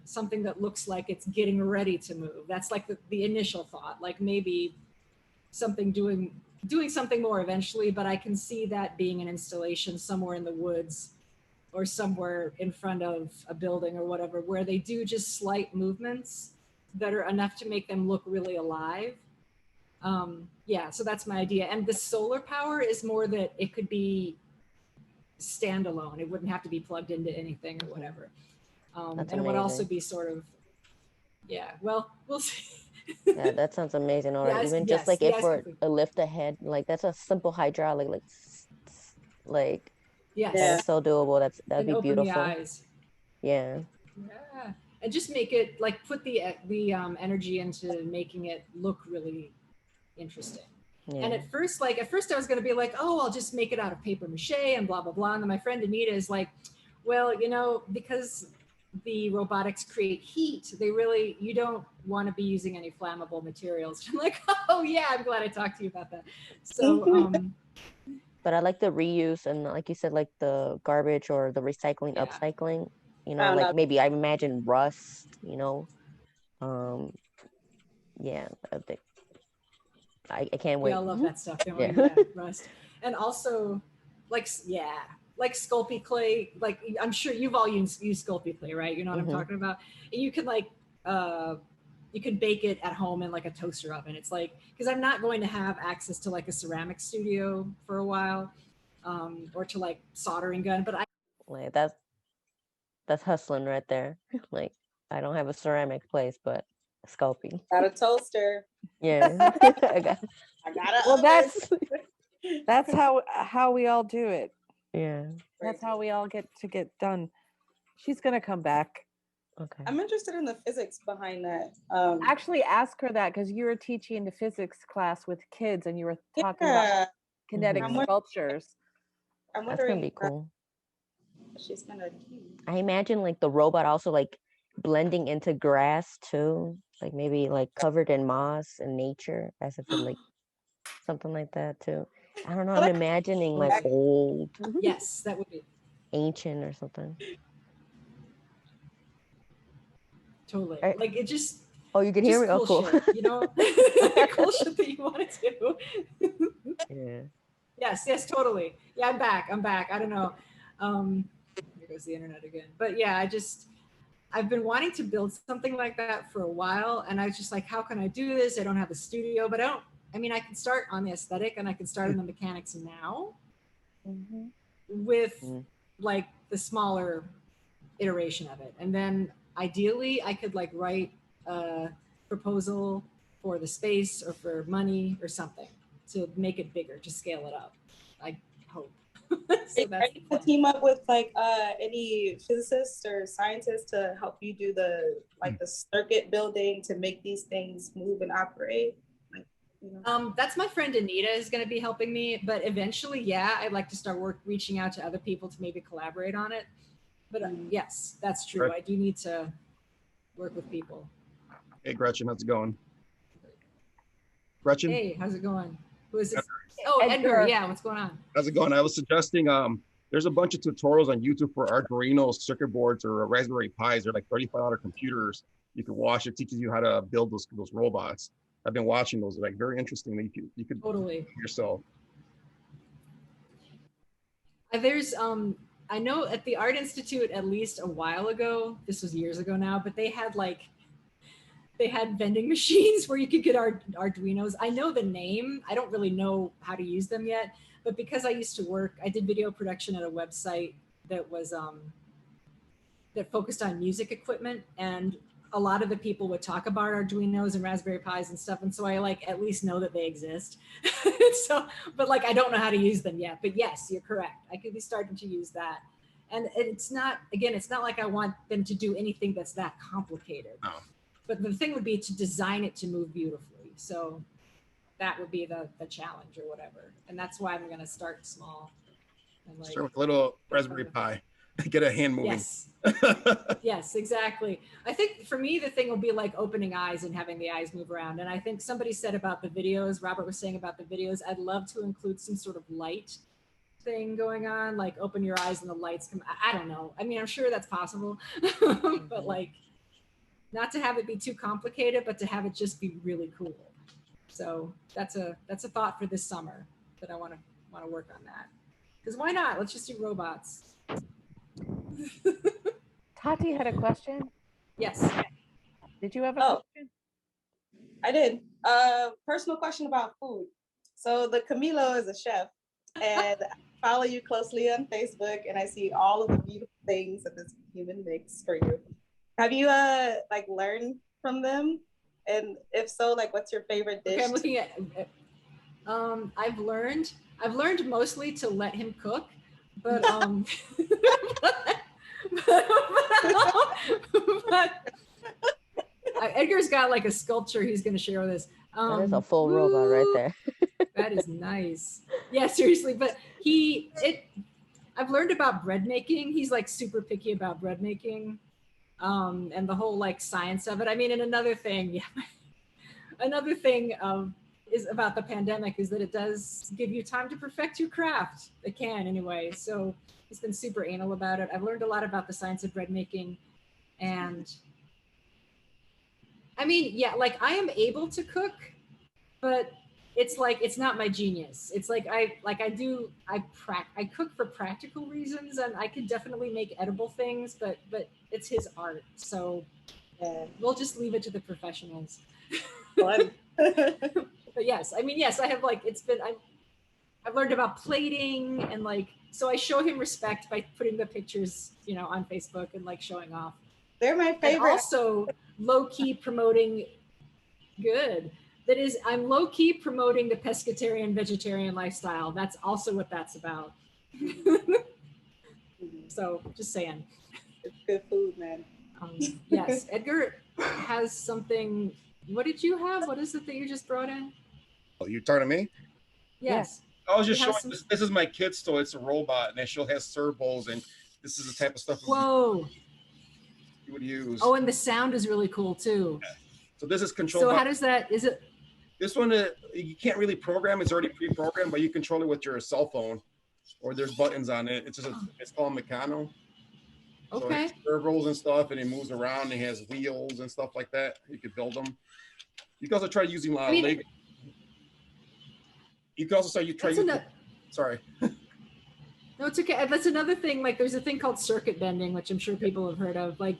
something that looks like it's getting ready to move. That's like the initial thought, like maybe something doing something more eventually, but I can see that being an installation somewhere in the woods or somewhere in front of a building or whatever, where they do just slight movements that are enough to make them look really alive. So that's my idea. And the solar power is more that it could be standalone. It wouldn't have to be plugged into anything or whatever. And it would also be sort of, well, we'll see. Yeah, that sounds amazing. Or even just like if for a lift ahead, like that's a simple hydraulic, like that's so doable. That'd be beautiful. The eyes. Yeah. Yeah. And just make it like put the energy into making it look really interesting. Yeah. And at first I was going to be like, oh, I'll just make it out of paper mache and blah, blah, blah. And then my friend Anita is like, well, because the robotics create heat, you don't want to be using any flammable materials. I'm like, oh yeah, I'm glad I talked to you about that. So, but I like the reuse and like you said, like the garbage or the recycling, upcycling, like maybe I imagine rust, yeah, I think I can't wait. We all love that stuff, don't we? Yeah. Yeah, rust. And also, like Sculpey clay. Like, I'm sure you've all used Sculpey clay, right? You know what I'm talking about? And you can you can bake it at home in like a toaster oven. It's like, because I'm not going to have access to like a ceramic studio for a while, or to like soldering gun, but like that's hustling right there. Like, I don't have a ceramic place, but Sculpey. Got a toaster. Yeah. I got it. Well, that's how we all do it. Yeah. That's how we all get done. She's gonna come back. Okay. I'm interested in the physics behind that. Actually, ask her that, because you were teaching the physics class with kids and you were talking about kinetic sculptures. I'm That's wondering. gonna be cool. She's gonna. I imagine like the robot also like blending into grass too, like maybe like covered in moss and nature, as if it like something like that too. I don't know. I'm imagining like old. Yes, that would be ancient or something. Totally. Like, it just. Oh, you can hear me? Cool, cool. Shit, cool shit that you want to do. Yeah. Yes, totally. Yeah, I'm back. I don't know. Here goes the internet again. But yeah, I've been wanting to build something like that for a while. And I was just like, how can I do this? I don't have a studio, but I can start on the aesthetic and I can start on the mechanics now with like the smaller iteration of it. And then ideally I could like write a proposal for the space or for money or something to make it bigger, to scale it up. I hope. So are you to team up with like any physicists or scientists to help you do the circuit building to make these things move and operate? That's my friend Anita is going to be helping me, but eventually, yeah, I'd like to start reaching out to other people to maybe collaborate on it. But yes, that's true. Right. I do need to work with people. Hey, Gretchen, how's it going? Gretchen? Hey, how's it going? Who is this? Oh, Edgar. Yeah, what's going on? How's it going? I was suggesting there's a bunch of tutorials on YouTube for Arduino circuit boards or Raspberry Pis. They're like $35 computers. You can watch. It teaches you how to build those robots. I've been watching those. They're like very interesting. You could totally yourself. There's I know at the Art Institute, at least a while ago, this was years ago now, but they had vending machines where you could get Arduinos. I know the name. I don't really know how to use them yet, but because I used to I did video production at a website that was that focused on music equipment, and a lot of the people would talk about Arduinos and Raspberry Pis and stuff, and so I at least know that they exist. So, but I don't know how to use them yet. But yes, you're correct. I could be starting to use that, and it's not like I want them to do anything that's that complicated. Oh. But the thing would be to design it to move beautifully. So that would be the challenge or whatever. And that's why I'm going to start small. And start with a little Raspberry Pi. Get a hand moving. Yes. Yes, exactly. I think for me, the thing will be opening eyes and having the eyes move around. And I think somebody said about the videos, Robert was saying about the videos, I'd love to include some sort of light thing going on, like open your eyes and the lights come. I don't know. I mean, I'm sure that's possible, but not to have it be too complicated, but to have it just be really cool. So that's a thought for this summer that I want to work on that. Because why not? Let's just do robots. Tati had a question. Yes. Did you have a question? I did. Personal question about food. So the Camilo is a chef, and I follow you closely on Facebook, and I see all of the beautiful things that this human makes for you. Have you learned from them? And if so, what's your favorite dish? Okay, I'm looking at I've learned mostly to let him cook, but Edgar's got a sculpture he's going to share with us. That is a full robot right there. That is nice. Yeah, seriously. But I've learned about bread making. He's super picky about bread making. and the whole like science of it. I mean, and another thing, another thing is about the pandemic is that it does give you time to perfect your craft. It can anyway. So he's been super anal about it. I've learned a lot about the science of bread making, and I mean, yeah, like I am able to cook, but it's like it's not my genius. It's like I cook for practical reasons, and I could definitely make edible things, but it's his art, so Yeah. we'll just leave it to the professionals. Fun. But yes, I mean, yes, I have like I've learned about plating, and like so I show him respect by putting the pictures, you know, on Facebook and like showing off. They're my And favorite. also low key promoting good. That is, I'm low key promoting the pescatarian vegetarian lifestyle. That's also what that's about. So just saying. It's good food, man. Yes, Edgar has something. What did you have? What is it that you just brought in? Oh, you talking to me? Yes. I was just You have showing this is my kid's toy. It's a robot, and it still has servos, and this is the type of stuff Whoa. you would use. Oh, and the sound is really cool too. Yeah. So this is controlled. So how does that? Is it? This one you can't really program. It's already pre-programmed, but you control it with your cell phone, or there's buttons on it. It's just it's called Meccano. So Okay. it has servos and stuff, and it moves around. It has wheels and stuff like that. You could build them. You can also try using Lego. You can also try using. Sorry. No, it's okay. That's another thing. Like, there's a thing called circuit bending, which I'm sure people have heard of. Like,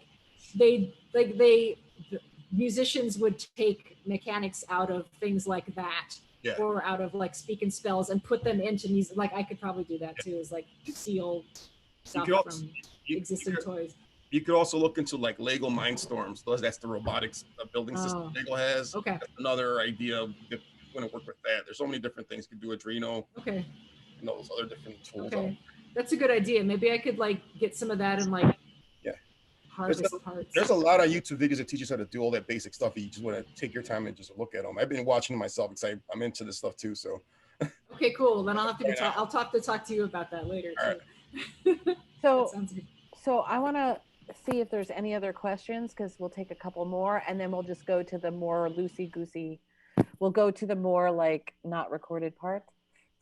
musicians would take mechanics out of things like that, or out of like speak and spells, and put them into music. Like, I could probably do that too. Is like steal stuff from existing toys. You could also look into like Lego Mindstorms. That's the robotics building system Lego has. Okay. That's another idea. You're going to work with that. There's so many different things you could do. Arduino. Okay. And those other different tools. Okay. That's a good idea. Maybe I could like get some of that and like harvest parts. There's a lot of YouTube videos that teach us how to do all that basic stuff. You just want to take your time and just look at them. I've been watching myself because I'm into this stuff too. So. Okay, cool. Then I'll have to I'll talk to you about that later too. Right. So I want to see if there's any other questions, because we'll take a couple more and then we'll just go to the more loosey-goosey. We'll go to the more like not recorded part.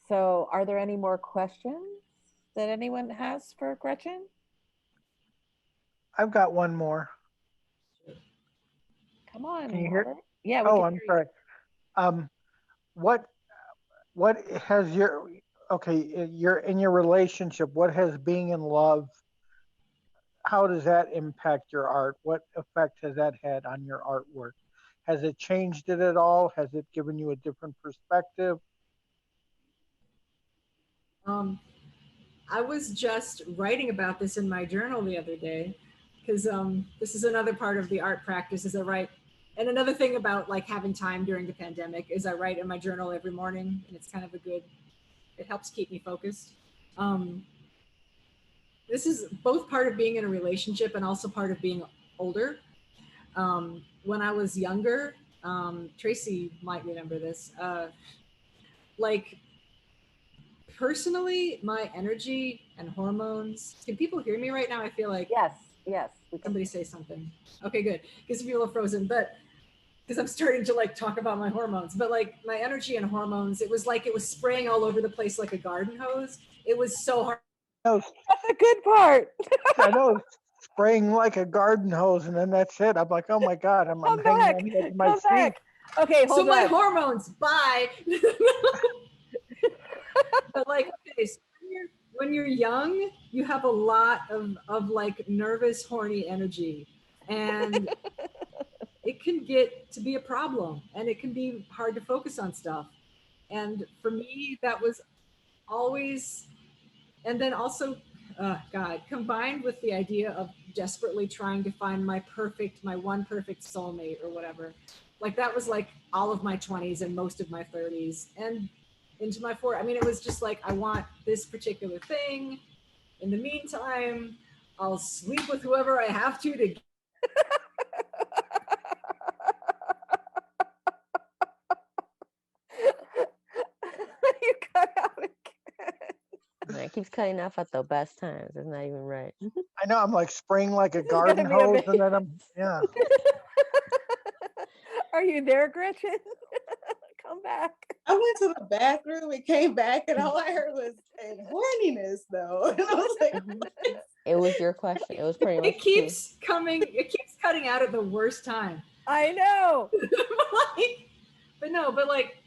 So are there any more questions that anyone has for Gretchen? I've got one more. Come on. Can you hear? Yeah. Oh, I'm sorry. What has you're in your relationship, what has being in love, how does that impact your art? What effect has that had on your artwork? Has it changed it at all? Has it given you a different perspective? I was just writing about this in my journal the other day, because this is another part of the art practice is I write. And another thing about like having time during the pandemic is I write in my journal every morning, and it's kind of it helps keep me focused. This is both part of being in a relationship and also part of being older. When I was younger, Tracy might remember this, like personally, my energy and hormones, can people hear me right now? I feel like yes. Somebody say something. Okay, good. Because people are frozen, but because I'm starting to like talk about my hormones, but like my energy and hormones, it was like it was spraying all over the place like a garden hose. It was so hard. That's the good part. I know, spraying like a garden hose, and then that's it. I'm like, oh my God, I'm hanging on my seat. Okay, hold on. So my hormones, bye. But like, okay, so when you're young, you have a lot of like nervous, horny energy, and it can get to be a problem, and it can be hard to focus on stuff. And for me, that was always, and then also, combined with the idea of desperately trying to find my one perfect soulmate or whatever. Like that was like all of my 20s and most of my 30s and into my 40s. I mean, it was just like, I want this particular thing. In the meantime, I'll sleep with whoever I have to You cut out again. keeps cutting off at the best times. It's not even right. I know I'm like spraying like a This is gonna garden be a hose, bit- and then I'm yeah. Are you there, Gretchen? Come back. I went to the bathroom and came back, and all I heard was a horniness, though. And I was like, It was your question. It was pretty much It keeps coming. It keeps cutting out at the worst time. I know. but like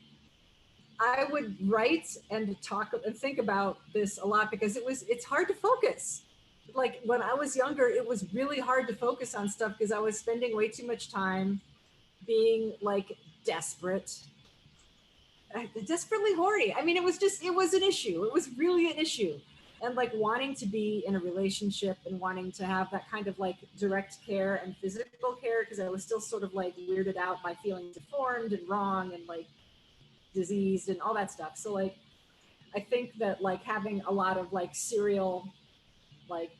I would write and talk and think about this a lot because it's hard to focus. Like when I was younger, it was really hard to focus on stuff because I was spending way too much time being like desperately horny. I mean, it was an issue. It was really an issue. And like wanting to be in a relationship and wanting to have that kind of like direct care and physical care because I was still sort of like weirded out by feeling deformed and wrong and like diseased and all that stuff. So like I think that like having a lot of like serial like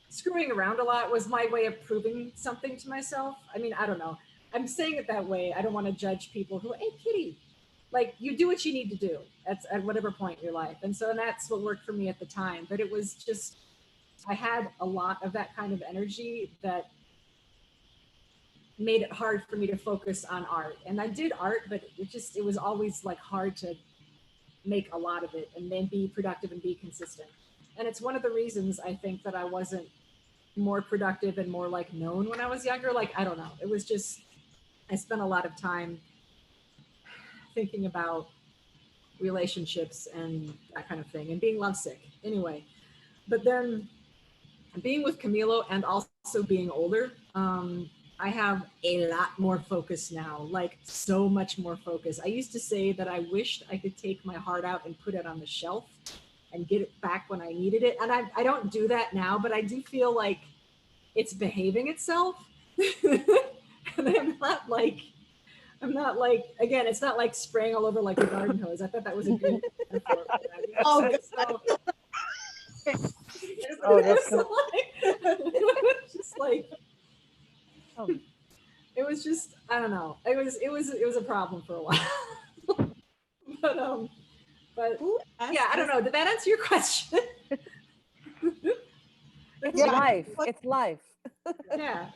screwing around a lot was my way of proving something to myself. I mean, I don't know. I'm saying it that way. I don't want to judge people who, hey, kitty, like you do what you need to do at whatever point in your life. And so that's what worked for me at the time. But it was just, I had a lot of that kind of energy that made it hard for me to focus on art. And I did art, but it was always like hard to make a lot of it and then be productive and be consistent. And it's one of the reasons I think that I wasn't more productive and more like known when I was younger. Like, I don't know. It was just, I spent a lot of time thinking about relationships and that kind of thing and being lovesick anyway. But then being with Camilo and also being older, I have a lot more focus now, like so much more focus. I used to say that I wished I could take my heart out and put it on the shelf and get it back when I needed it. And I don't do that now, but I do feel like it's behaving itself. And I'm not like, again, it's not like spraying all over like a garden hose. I thought that was a good metaphor. oh, That's just like, it was just, I don't know. It was a problem for a while. but yeah, I don't know. Did that answer your question? It's life. It's life. Yeah.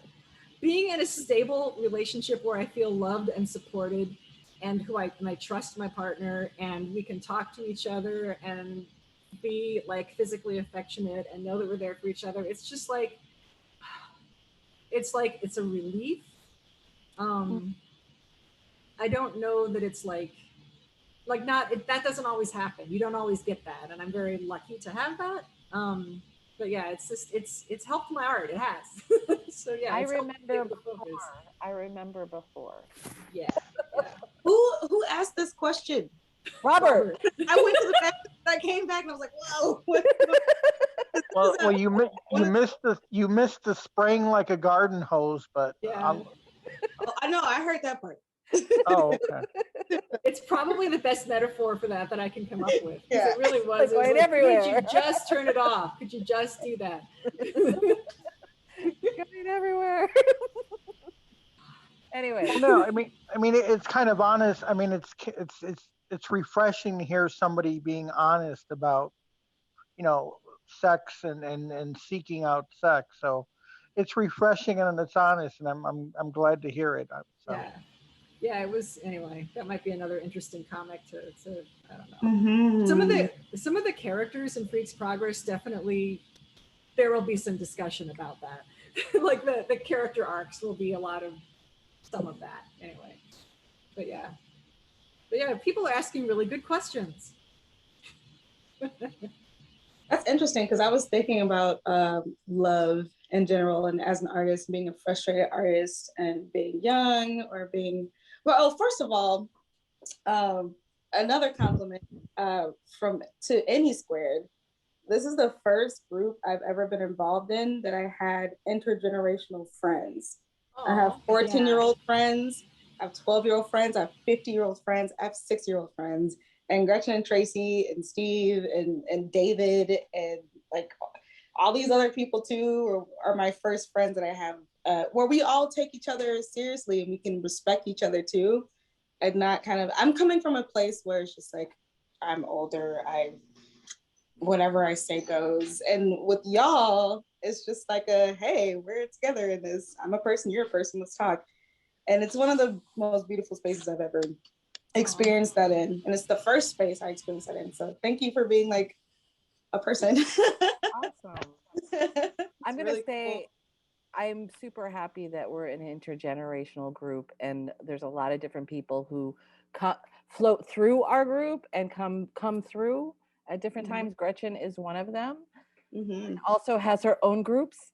Being in a stable relationship where I feel loved and supported and I trust my partner and we can talk to each other and be like physically affectionate and know that we're there for each other. It's just like, it's a relief. I don't know that it's like that doesn't always happen. You don't always get that. And I'm very lucky to have that. But yeah, it's just, it's helped my art. It has. So yeah. I remember before. Yeah. Who asked this question? Robert. I went to the bathroom, I came back and I was like, whoa. well, you missed the spraying like a garden hose, but yeah. Oh, I know, I heard that part. Oh, okay. It's probably the best metaphor for that I can come up with. Yeah. It really was. Like going everywhere. Could you just turn it off? Could you just do that? Going everywhere. Anyway. No, I mean, it's kind of honest. I mean, it's refreshing to hear somebody being honest about, sex and seeking out sex. So it's refreshing and it's honest, and I'm glad to hear it. So. Yeah, it was. Anyway, that might be another interesting comic to I don't know. Mm-hmm. Some of the characters in Freak's Progress, definitely there will be some discussion about that. Like the character arcs will be a lot of some of that anyway. But yeah, people are asking really good questions. That's interesting because I was thinking about love in general, and as an artist, being a frustrated artist and being young or being, first of all, another compliment to AnySquared. This is the first group I've ever been involved in that I had intergenerational friends. I have 14-year-old friends, I have 12-year-old friends, I have 50-year-old friends, I have 6-year-old friends. And Gretchen and Tracy and Steve and David and like all these other people too are my first friends that I have where we all take each other seriously and we can respect each other too. And not kind of, I'm coming from a place where it's just like, I'm older, whatever I say goes. And with y'all, it's just like a, hey, we're together in this. I'm a person, you're a person, let's talk. And it's one of the most beautiful spaces I've ever experienced that in. And it's the first space I experienced that in. So thank you for being like a person. Awesome. I'm going to say, I'm super happy that we're an intergenerational group, and there's a lot of different people who float through our group and come through at different times. Gretchen is one of them. Also has her own groups.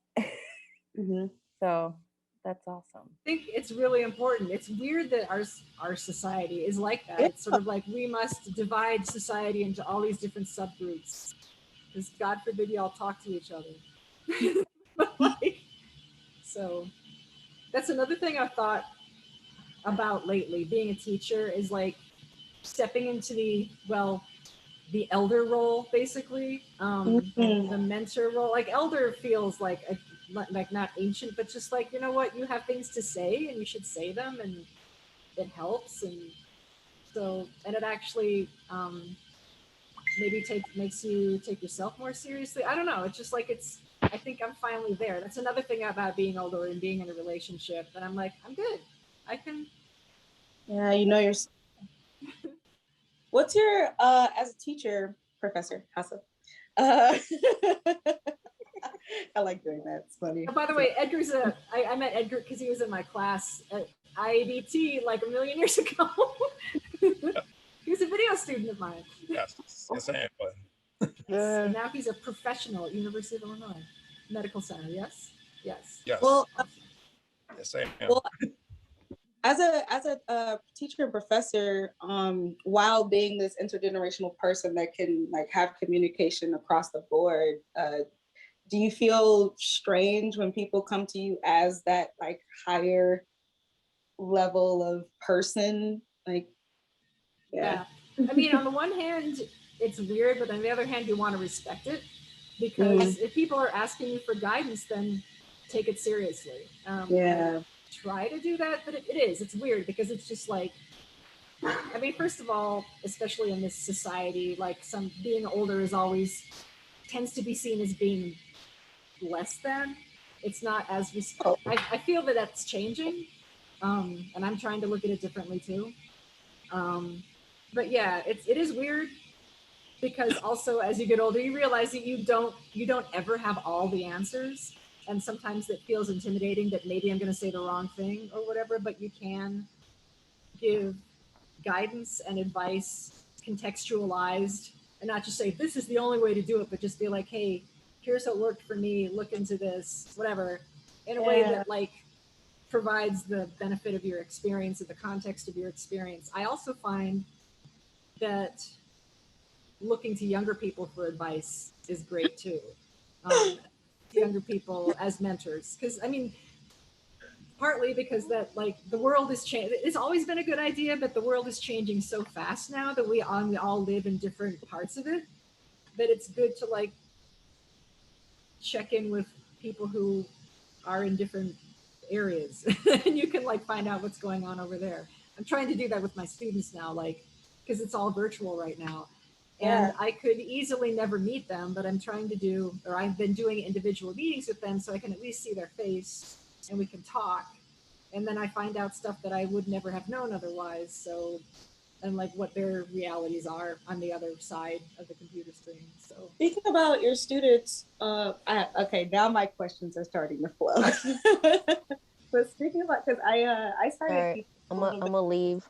So that's awesome. I think it's really important. It's weird that our society is like that. It's sort of like we must divide society into all these different subgroups, because God forbid you all talk to each other. Like, so that's another thing I've thought about lately. Being a teacher is like stepping into the elder role, basically, the mentor role. Like elder feels like not ancient, but just like, you know what, you have things to say and you should say them, and it helps. And so, and it actually maybe makes you take yourself more seriously. I don't know. It's just like, I think I'm finally there. That's another thing about being older and being in a relationship. And I'm like, I'm good. I can. Yeah, you know yourself. What's your, as a teacher, Professor Hasse? I like doing that. It's funny. Oh, by the way, I met Edgar because he was in my class at IABT like a million years ago. He was a video student of mine. Yes, I am. And now he's a professional at University of Illinois Medical Center. Yes. Well, yes, I am. Well, as a teacher and professor, while being this intergenerational person that can like have communication across the board, do you feel strange when people come to you as that like higher level of person? Like, yeah. I mean, on the one hand, it's weird, but on the other hand, you want to respect it, because if people are asking you for guidance, then take it seriously. Try to do that, but it's weird, because it's just like, I mean, first of all, especially in this society, like being older tends to be seen as being less than. It's not as I feel that that's changing, and I'm trying to look at it differently too. But yeah, it is weird, because also as you get older, you realize that you don't ever have all the answers. And sometimes it feels intimidating that maybe I'm going to say the wrong thing or whatever, but you can give guidance and advice contextualized, and not just say, this is the only way to do it, but just be like, hey, here's what worked for me, look into this, whatever, in a way that like provides the benefit of your experience and the context of your experience. I also find that looking to younger people for advice is great too. Younger people as mentors, because I mean, partly because that like the world is changing. It's always been a good idea, but the world is changing so fast now that we all live in different parts of it, that it's good to like check in with people who are in different areas and you can like find out what's going on over there. I'm trying to do that with my students now, like, because it's all virtual right now. And I could easily never meet them, but I'm trying to do, or I've been doing individual meetings with them so I can at least see their face and we can talk. And then I find out stuff that I would never have known otherwise. So, and like what their realities are on the other side of the computer screen. So speaking about your students, okay, now my questions are starting to flow. But speaking about, because I started. Right. I'm gonna leave.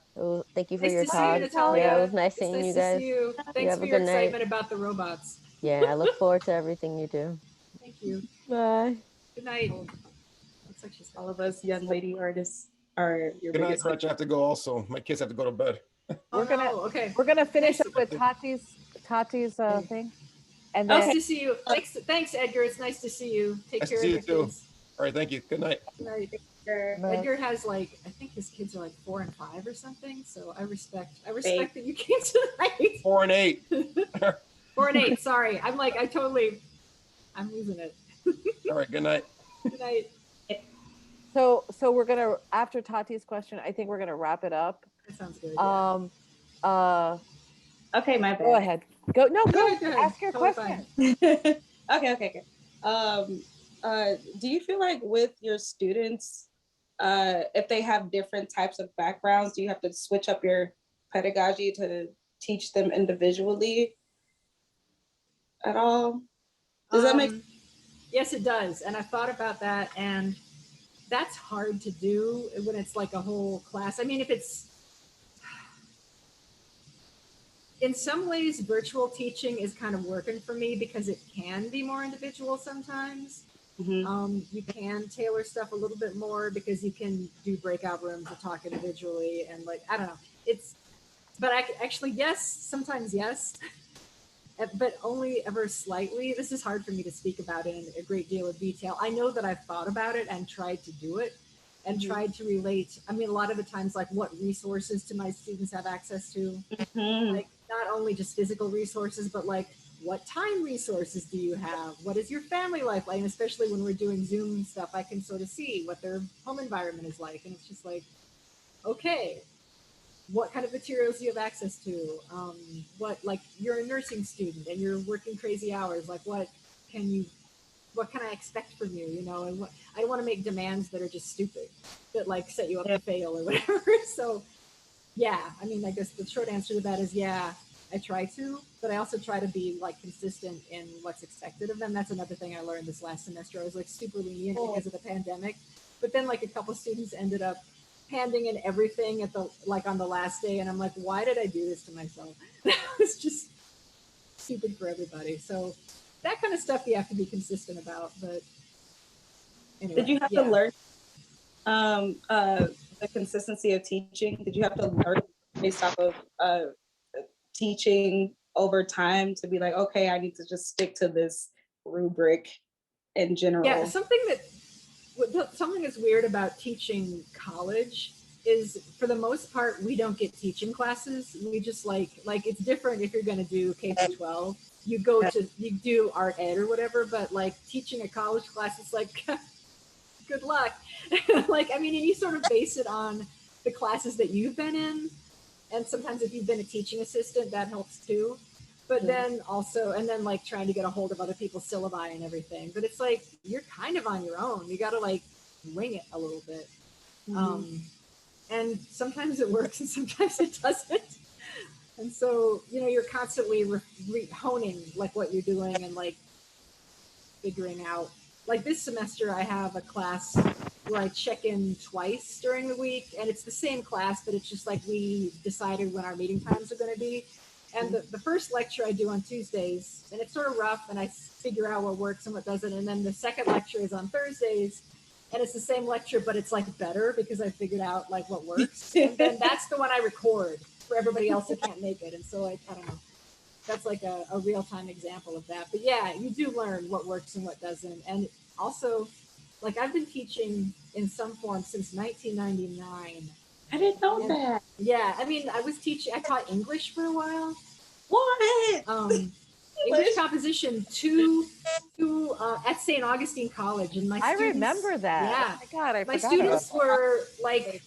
Thank you for nice your to talk. see you, Natalia. Yeah, it was nice It's seeing nice you to guys. see you. Thanks for your excitement about the robots. Yeah, I look forward to everything you do. Thank you. Bye. Good night. Looks like she's all of us young lady artists are your Good night, biggest. Gretchen. I have to go also. My kids have to go to bed. We're gonna finish up with Tati's thing. And then, nice to see you. Thanks, Edgar. It's nice to see you. Take Nice care to of see your you too. kids. All right, thank you. Good night. Good night. Edgar has like, I think his kids are like 4 and 5 or something. So I respect that you came tonight. 4 and 8. 4 and 8. Sorry, I'm losing it. All right. Good night. Good night. So we're gonna, after Tati's question, I think we're gonna wrap it up. That sounds good. Okay, my bad. Go ahead. Go, no, go, ahead. ask your Totally question. Okay. Do you feel like with your students, if they have different types of backgrounds, do you have to switch up your pedagogy to teach them individually at all? Does that make sense? Yes, it does. And I thought about that, and that's hard to do when it's like a whole class. I mean, if it's in some ways, virtual teaching is kind of working for me because it can be more individual sometimes. You can tailor stuff a little bit more because you can do breakout rooms to talk individually, and like, I don't know, but actually, yes, sometimes yes, but only ever slightly. This is hard for me to speak about in a great deal of detail. I know that I've thought about it and tried to do it and tried to relate. I mean, a lot of the times, like what resources do my students have access to? Like not only just physical resources, but like what time resources do you have? What is your family life like? And especially when we're doing Zoom stuff, I can sort of see what their home environment is like. And it's just like, okay, what kind of materials do you have access to? What, like, you're a nursing student and you're working crazy hours. Like, what can I expect from you? You know, and I don't want to make demands that are just stupid, that like set you up to fail or whatever. So, yeah, I mean, I guess the short answer to that is yeah, I try to, but I also try to be like consistent in what's expected of them. That's another thing I learned this last semester. I was like super lenient because of the pandemic, but then like a couple students ended up handing in everything at the like on the last day, and I'm like, why did I do this to myself? It's just stupid for everybody. So that kind of stuff you have to be consistent about. But anyway, did you have to learn the consistency of teaching? Did you have to learn based off of teaching over time to be like, okay, I need to just stick to this rubric in general? Yeah, something that's weird about teaching college is, for the most part, we don't get teaching classes. We just like it's different if you're going to do K-12. You do art ed or whatever, but like teaching a college class, it's like, good luck. Like, I mean, and you sort of base it on the classes that you've been in. And sometimes if you've been a teaching assistant, that helps too. But then also, and then like trying to get a hold of other people's syllabi and everything. But it's like, you're kind of on your own. You got to like wing it a little bit. And sometimes it works and sometimes it doesn't. And so, you know, you're constantly honing like what you're doing and like figuring out. Like this semester, I have a class where I check in twice during the week, and it's the same class, but it's just like we decided when our meeting times are going to be. And the first lecture I do on Tuesdays, and it's sort of rough, and I figure out what works and what doesn't. And then the second lecture is on Thursdays, and it's the same lecture, but it's like better because I figured out like what works. And then that's the one I record for everybody else who can't make it. And so I don't know. That's like a real-time example of that. But yeah, you do learn what works and what doesn't. And also, like I've been teaching in some form since 1999. I didn't know that. Yeah, I mean, I taught English for a while. What? English composition at St. Augustine College, and I remember that. Yeah, oh my God, I my forgot students about that. were like,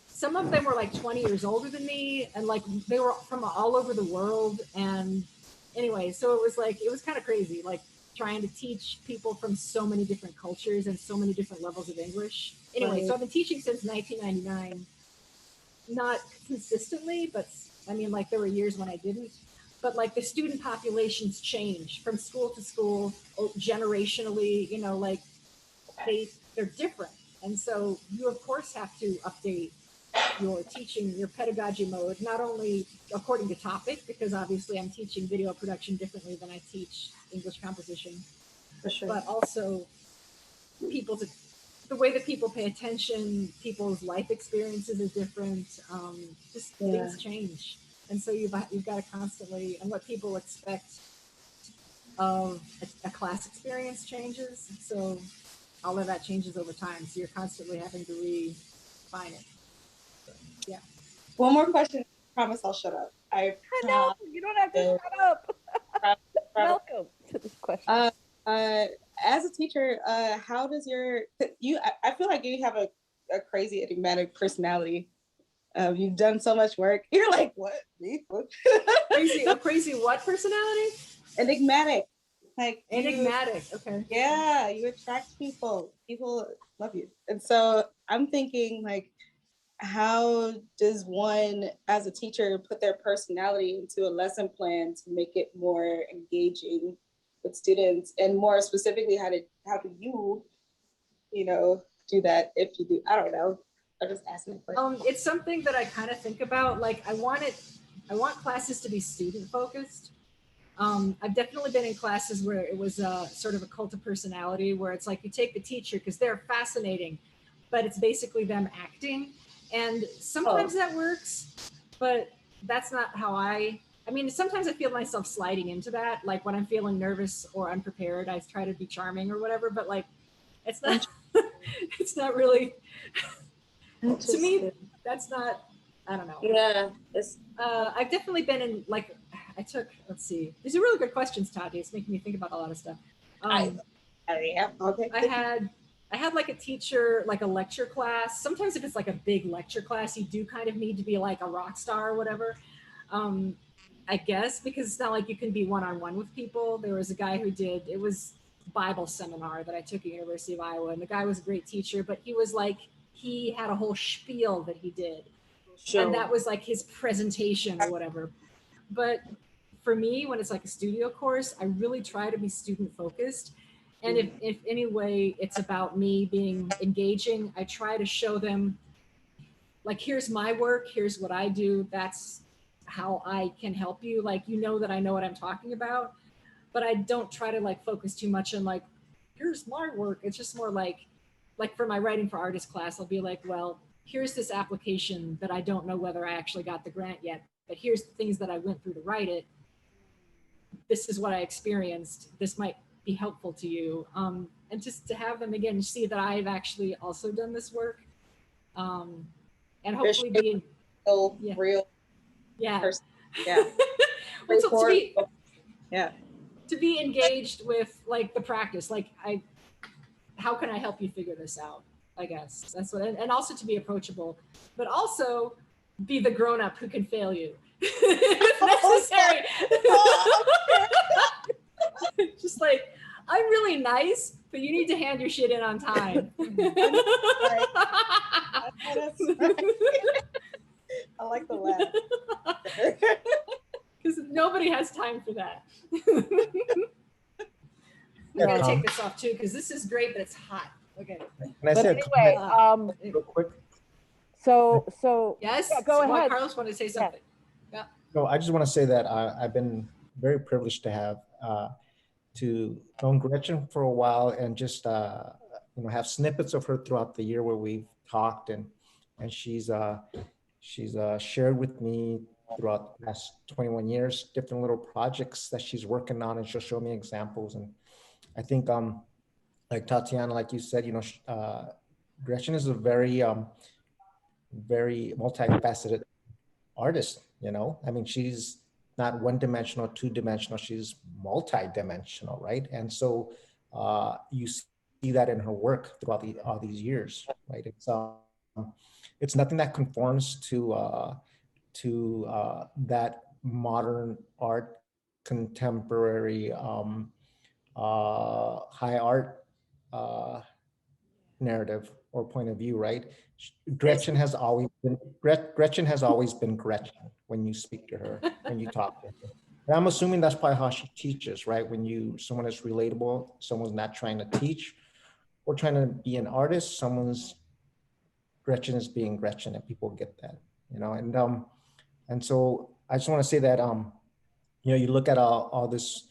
some of them were like 20 years older than me, and like they were from all over the world. And anyway, so it was kind of crazy, like trying to teach people from so many different cultures and so many different levels of English. Anyway, so I've been teaching since 1999, not consistently, but I mean, like there were years when I didn't. But like the student populations change from school to school, generationally, you know, like they're different. And so you of course have to update your teaching, your pedagogy mode, not only according to topic, because obviously I'm teaching video production differently than I teach English composition, For sure. but also the way that people pay attention, people's life experiences are different. Just things change. And so you've got to constantly, and what people expect of a class experience changes. So all of that changes over time. So you're constantly having to refine it. So, yeah. One more question. I promise I'll shut up. I know, you don't have to shut up. Welcome to this question. As a teacher, how does I feel like you have a crazy enigmatic personality. You've done so much work. You're like, what? Me? A crazy what personality? Enigmatic. Like Enigmatic. Okay. Yeah, you attract people. People love you. And so I'm thinking like, how does one as a teacher put their personality into a lesson plan to make it more engaging with students? And more specifically, how do you, do that if you do? I don't know. I'm just asking a question. It's something that I kind of think about. Like I want classes to be student focused. I've definitely been in classes where it was sort of a cult of personality, where it's like you take the teacher because they're fascinating, but it's basically them acting. And sometimes that works, but that's not how I mean, sometimes I feel myself sliding into that. Like when I'm feeling nervous or unprepared, I try to be charming or whatever, but like, it's not, it's not really, to me, that's not, I don't know. Yeah. I've definitely been in like, let's see. These are really good questions, Tati. It's making me think about a lot of stuff. Okay. I had like a teacher, like a lecture class. Sometimes if it's like a big lecture class, you do kind of need to be like a rock star or whatever. I guess, because it's not like you can be one-on-one with people. There was a guy who it was Bible seminar that I took at University of Iowa. And the guy was a great teacher, but he had a whole spiel that he did. Sure. And that was like his presentation or whatever. But for me, when it's like a studio course, I really try to be student focused. And if any way it's about me being engaging, I try to show them like, here's my work, here's what I do. That's how I can help you. Like, that I know what I'm talking about, but I don't try to like focus too much on like, here's my work. It's just more like for my writing for artist class, I'll be like, well, here's this application that I don't know whether I actually got the grant yet, but here's the things that I went through to write it. This is what I experienced. This might be helpful to you. And just to have them again, see that I've actually also done this work. And hopefully be real. Yeah. Person. Yeah. To be engaged with like the practice, like how can I help you figure this out? I guess that's what, and also to be approachable, but also be the grown-up who can fail you if necessary. Just like, I'm really nice, but you need to hand your shit in on time. I like the laugh. Because nobody has time for that. I'm gonna take this off too, because this is great, but it's hot. Okay. But anyway, real quick. So yes. Yeah, go ahead. Carlos wanted to say something. Yeah. No, I just want to say that I've been very privileged to have known Gretchen for a while, and just have snippets of her throughout the year where we've talked, and she's shared with me throughout the past 21 years different little projects that she's working on, and she'll show me examples. And I think like Tatiana, like you said, Gretchen is a very very multifaceted artist. I mean, she's not one-dimensional, two-dimensional, she's multi-dimensional, right? And so you see that in her work throughout all these years, right? It's nothing that conforms to that modern art, contemporary high art narrative or point of view, right? Gretchen has always been Gretchen when you speak to her, when you talk to her. And I'm assuming that's probably how she teaches, right? When someone is relatable, someone's not trying to teach or trying to be an artist, Gretchen is being Gretchen, and people get that, and so I just want to say that you look at all this.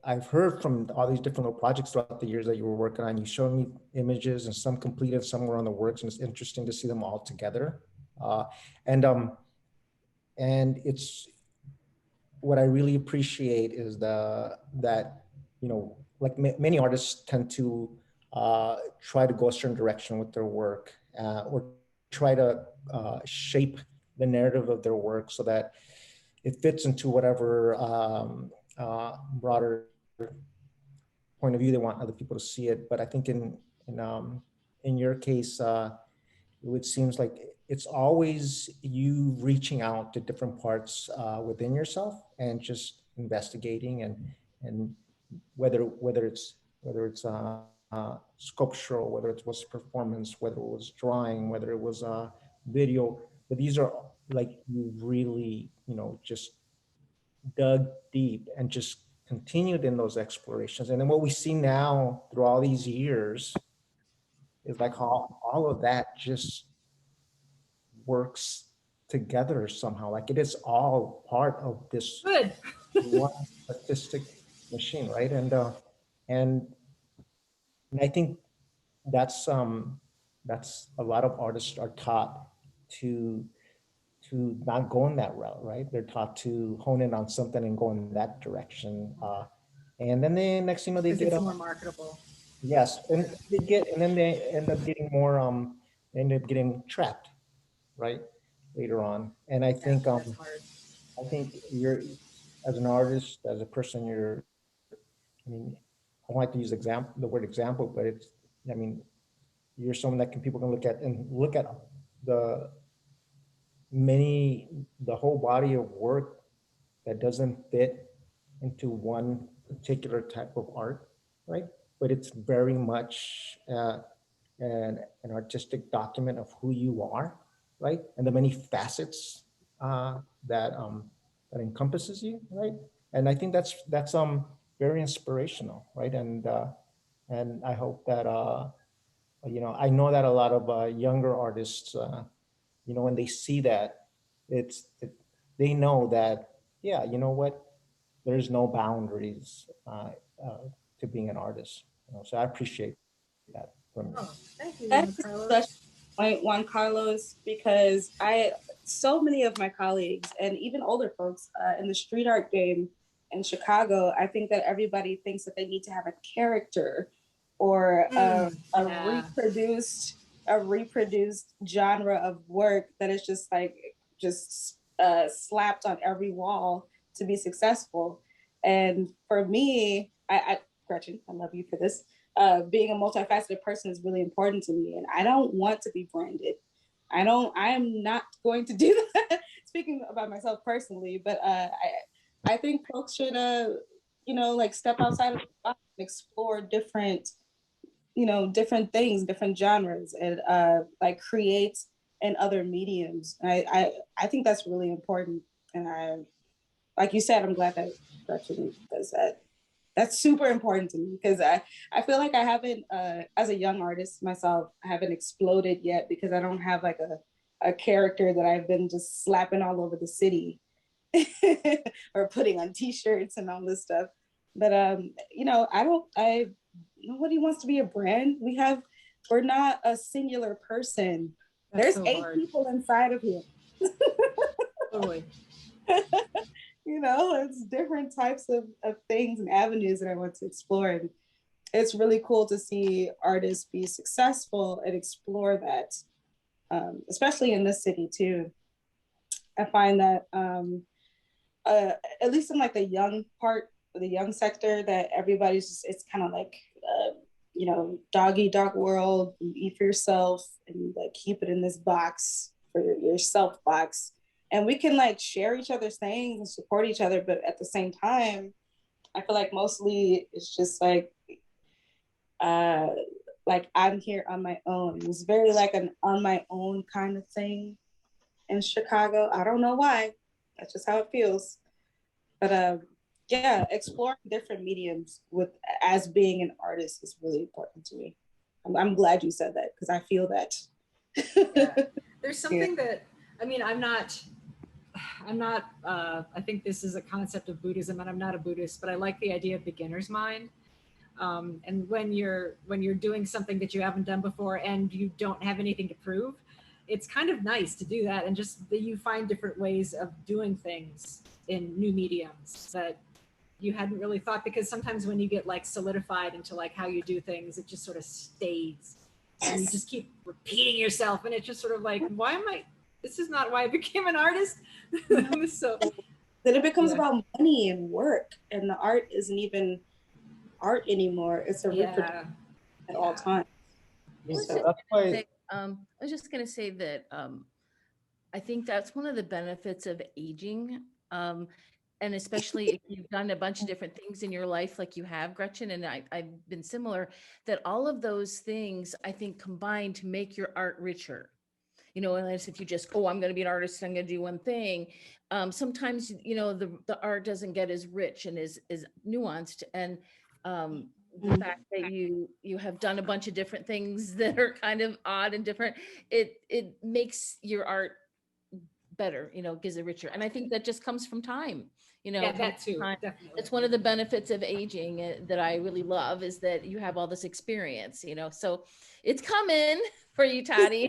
I've heard from all these different little projects throughout the years that you were working on. You showed me images, and some completed, some were on the works, and it's interesting to see them all together. And it's what I really appreciate is that like many artists tend to try to go a certain direction with their work, or try to shape the narrative of their work so that it fits into whatever broader point of view they want other people to see it. But I think in your case, it seems like it's always you reaching out to different parts within yourself and just investigating and whether it's sculptural, whether it was performance, whether it was drawing, whether it was video. But these are like you really, just dug deep and just continued in those explorations. And then what we see now through all these years is like how all of that just works together somehow. Like it is all part of this Good. one artistic machine, right? And I think that's a lot of artists are taught to not go in that route, right? They're taught to hone in on something and go in that direction. And then they next thing you know they Because get it's up. more marketable. Yes, and then they end up getting more end up getting trapped, right? Later on. And I think That's hard. I think you're as an artist, as a person, I mean, I don't like to use the word example, but I mean, you're someone that people can look at the the whole body of work that doesn't fit into one particular type of art, right? But it's very much an artistic document of who you are, right? And the many facets that encompasses you, right? And I think that's very inspirational, right? And I hope that I know that a lot of younger artists, when they see that, they know that, yeah, you know what, there's no boundaries to being an artist. So I appreciate that from you. Oh, thank you, That's Carlos. such point, Juan Carlos, because so many of my colleagues and even older folks in the street art game in Chicago, I think that everybody thinks that they need to have a character or a reproduced genre of work that is just slapped on every wall to be successful. And for me, Gretchen, I love you for this. Being a multifaceted person is really important to me, and I don't want to be branded. I am not going to do that. Speaking about myself personally, but I think folks should, step outside of the box and explore different things, different genres, and create in other mediums. I think that's really important, and like you said, I'm glad that Gretchen does that. That's super important to me because I feel like I haven't, as a young artist myself, I haven't exploded yet because I don't have like a character that I've been just slapping all over the city or putting on t-shirts and all this stuff. But, nobody wants to be a brand. We're not a singular person. That's There's so 8 hard. people inside of you. Totally. It's different types of things and avenues that I want to explore. And it's really cool to see artists be successful and explore that, especially in this city too. I find that at least in like the young part, the young sector, that it's kind of like, dog eat dog world. You eat for yourself and you like keep it in this box for yourself box. And we can like share each other's things and support each other. But at the same time, I feel like mostly it's just like I'm here on my own. It's very like an on my own kind of thing in Chicago. I don't know why. That's just how it feels. But exploring different mediums as being an artist is really important to me. I'm glad you said that because I feel that. Yeah. There's something that, I think this is a concept of Buddhism, and I'm not a Buddhist, but I like the idea of beginner's mind. And when you're doing something that you haven't done before and you don't have anything to prove, it's kind of nice to do that, and just that you find different ways of doing things in new mediums that you hadn't really thought, because sometimes when you get like solidified into like how you do things, it just sort of stays. Yes. And you just keep repeating yourself, and it's just sort of like, this is not why I became an artist. So then it becomes about money and work, and the art isn't even art anymore. It's a reproduction at all times. So that's why I was just going to say that I think that's one of the benefits of aging. And especially if you've done a bunch of different things in your life, like you have, Gretchen, and I've been similar, that all of those things, I think, combine to make your art richer. Unless if you just, oh, I'm going to be an artist, I'm going to do one thing. Sometimes, the art doesn't get as rich and is nuanced. And the fact that you have done a bunch of different things that are kind of odd and different, it makes your art better, gives it richer. And I think that just comes from time, Yeah, comes that from too. time. Definitely. It's one of the benefits of aging that I really love, is that you have all this experience, so it's coming for you, Toddy.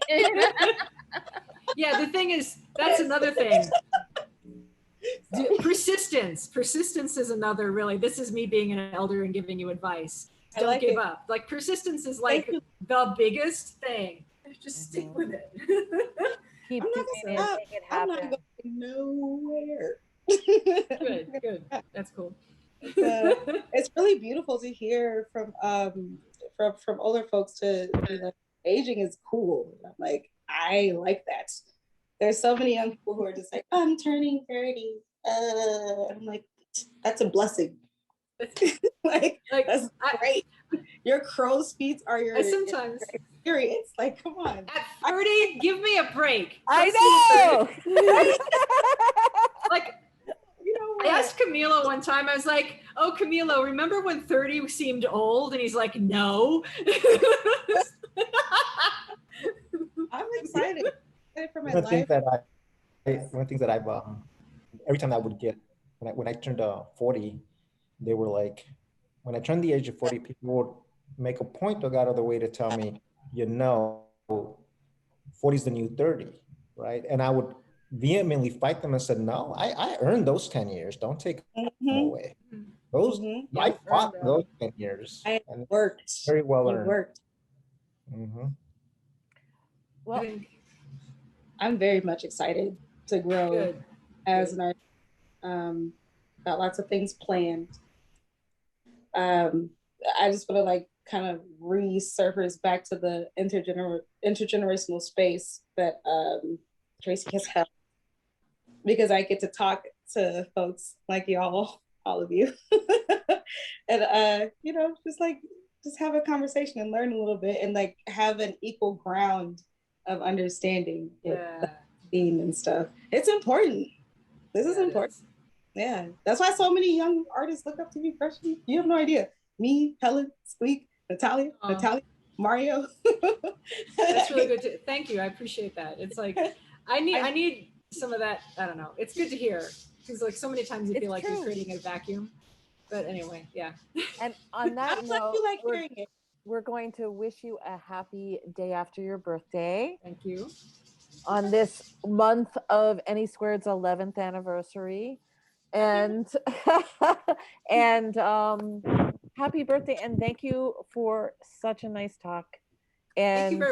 Yeah, the thing is, that's another thing. Persistence is another, really. This is me being an elder and giving you advice. I Don't like give it. up. Like, persistence is like the biggest thing. Just stick with it. Keep I'm not doing gonna it, stop. make it I'm not happen. going nowhere. Good. That's cool. It's really beautiful to hear from older folks to be like, aging is cool. I'm like, I like that. There's so many young people who are just like, I'm turning 30. I'm like, that's a blessing. like that's great. Your crow's feet are your sometimes experience. Like, come on. At 30, give me a break. I know. Like, I asked Camilo one time, I was like, oh, Camilo, remember when 30 seemed old? And he's like, no. I'm excited for my One thing life. that one thing that I've every time I would get when I turned 40, they were like, when I turned the age of 40, people would make a point to go out of the way to tell me, 40 is the new 30, right? And I would vehemently fight them and said, no, I earned those 10 years. Don't take them away. Those I fought those 10 years. I and worked. Very well You earned. worked. Well, I'm very much excited to grow as an artist. Got lots of things planned. I just want to kind of resurface back to the intergenerational space that Tracy has held, because I get to talk to folks like y'all, all of you, and just have a conversation and learn a little bit, and have an equal ground of understanding with the theme and stuff. It's important. This is important. Yeah, that's why so many young artists look up to me. Freshly, you have no idea. Me, Helen, Squeak, Natalia, Mario. That's really good. Thank you. I appreciate that. It's like I need some of that. I don't know. It's good to hear, because so many times you feel like you're creating a vacuum. But anyway, yeah. And on that note, we're going to wish you a happy day after your birthday. Thank you. On this month of AnySquared's 11th anniversary. And and happy birthday, and thank you for such a nice talk. And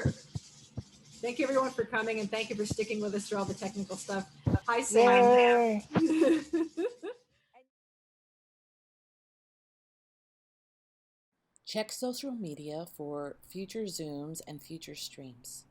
thank you everyone for coming, and thank you for sticking with us through all the technical stuff. Hi, Sam. Check social media for future Zooms and future streams.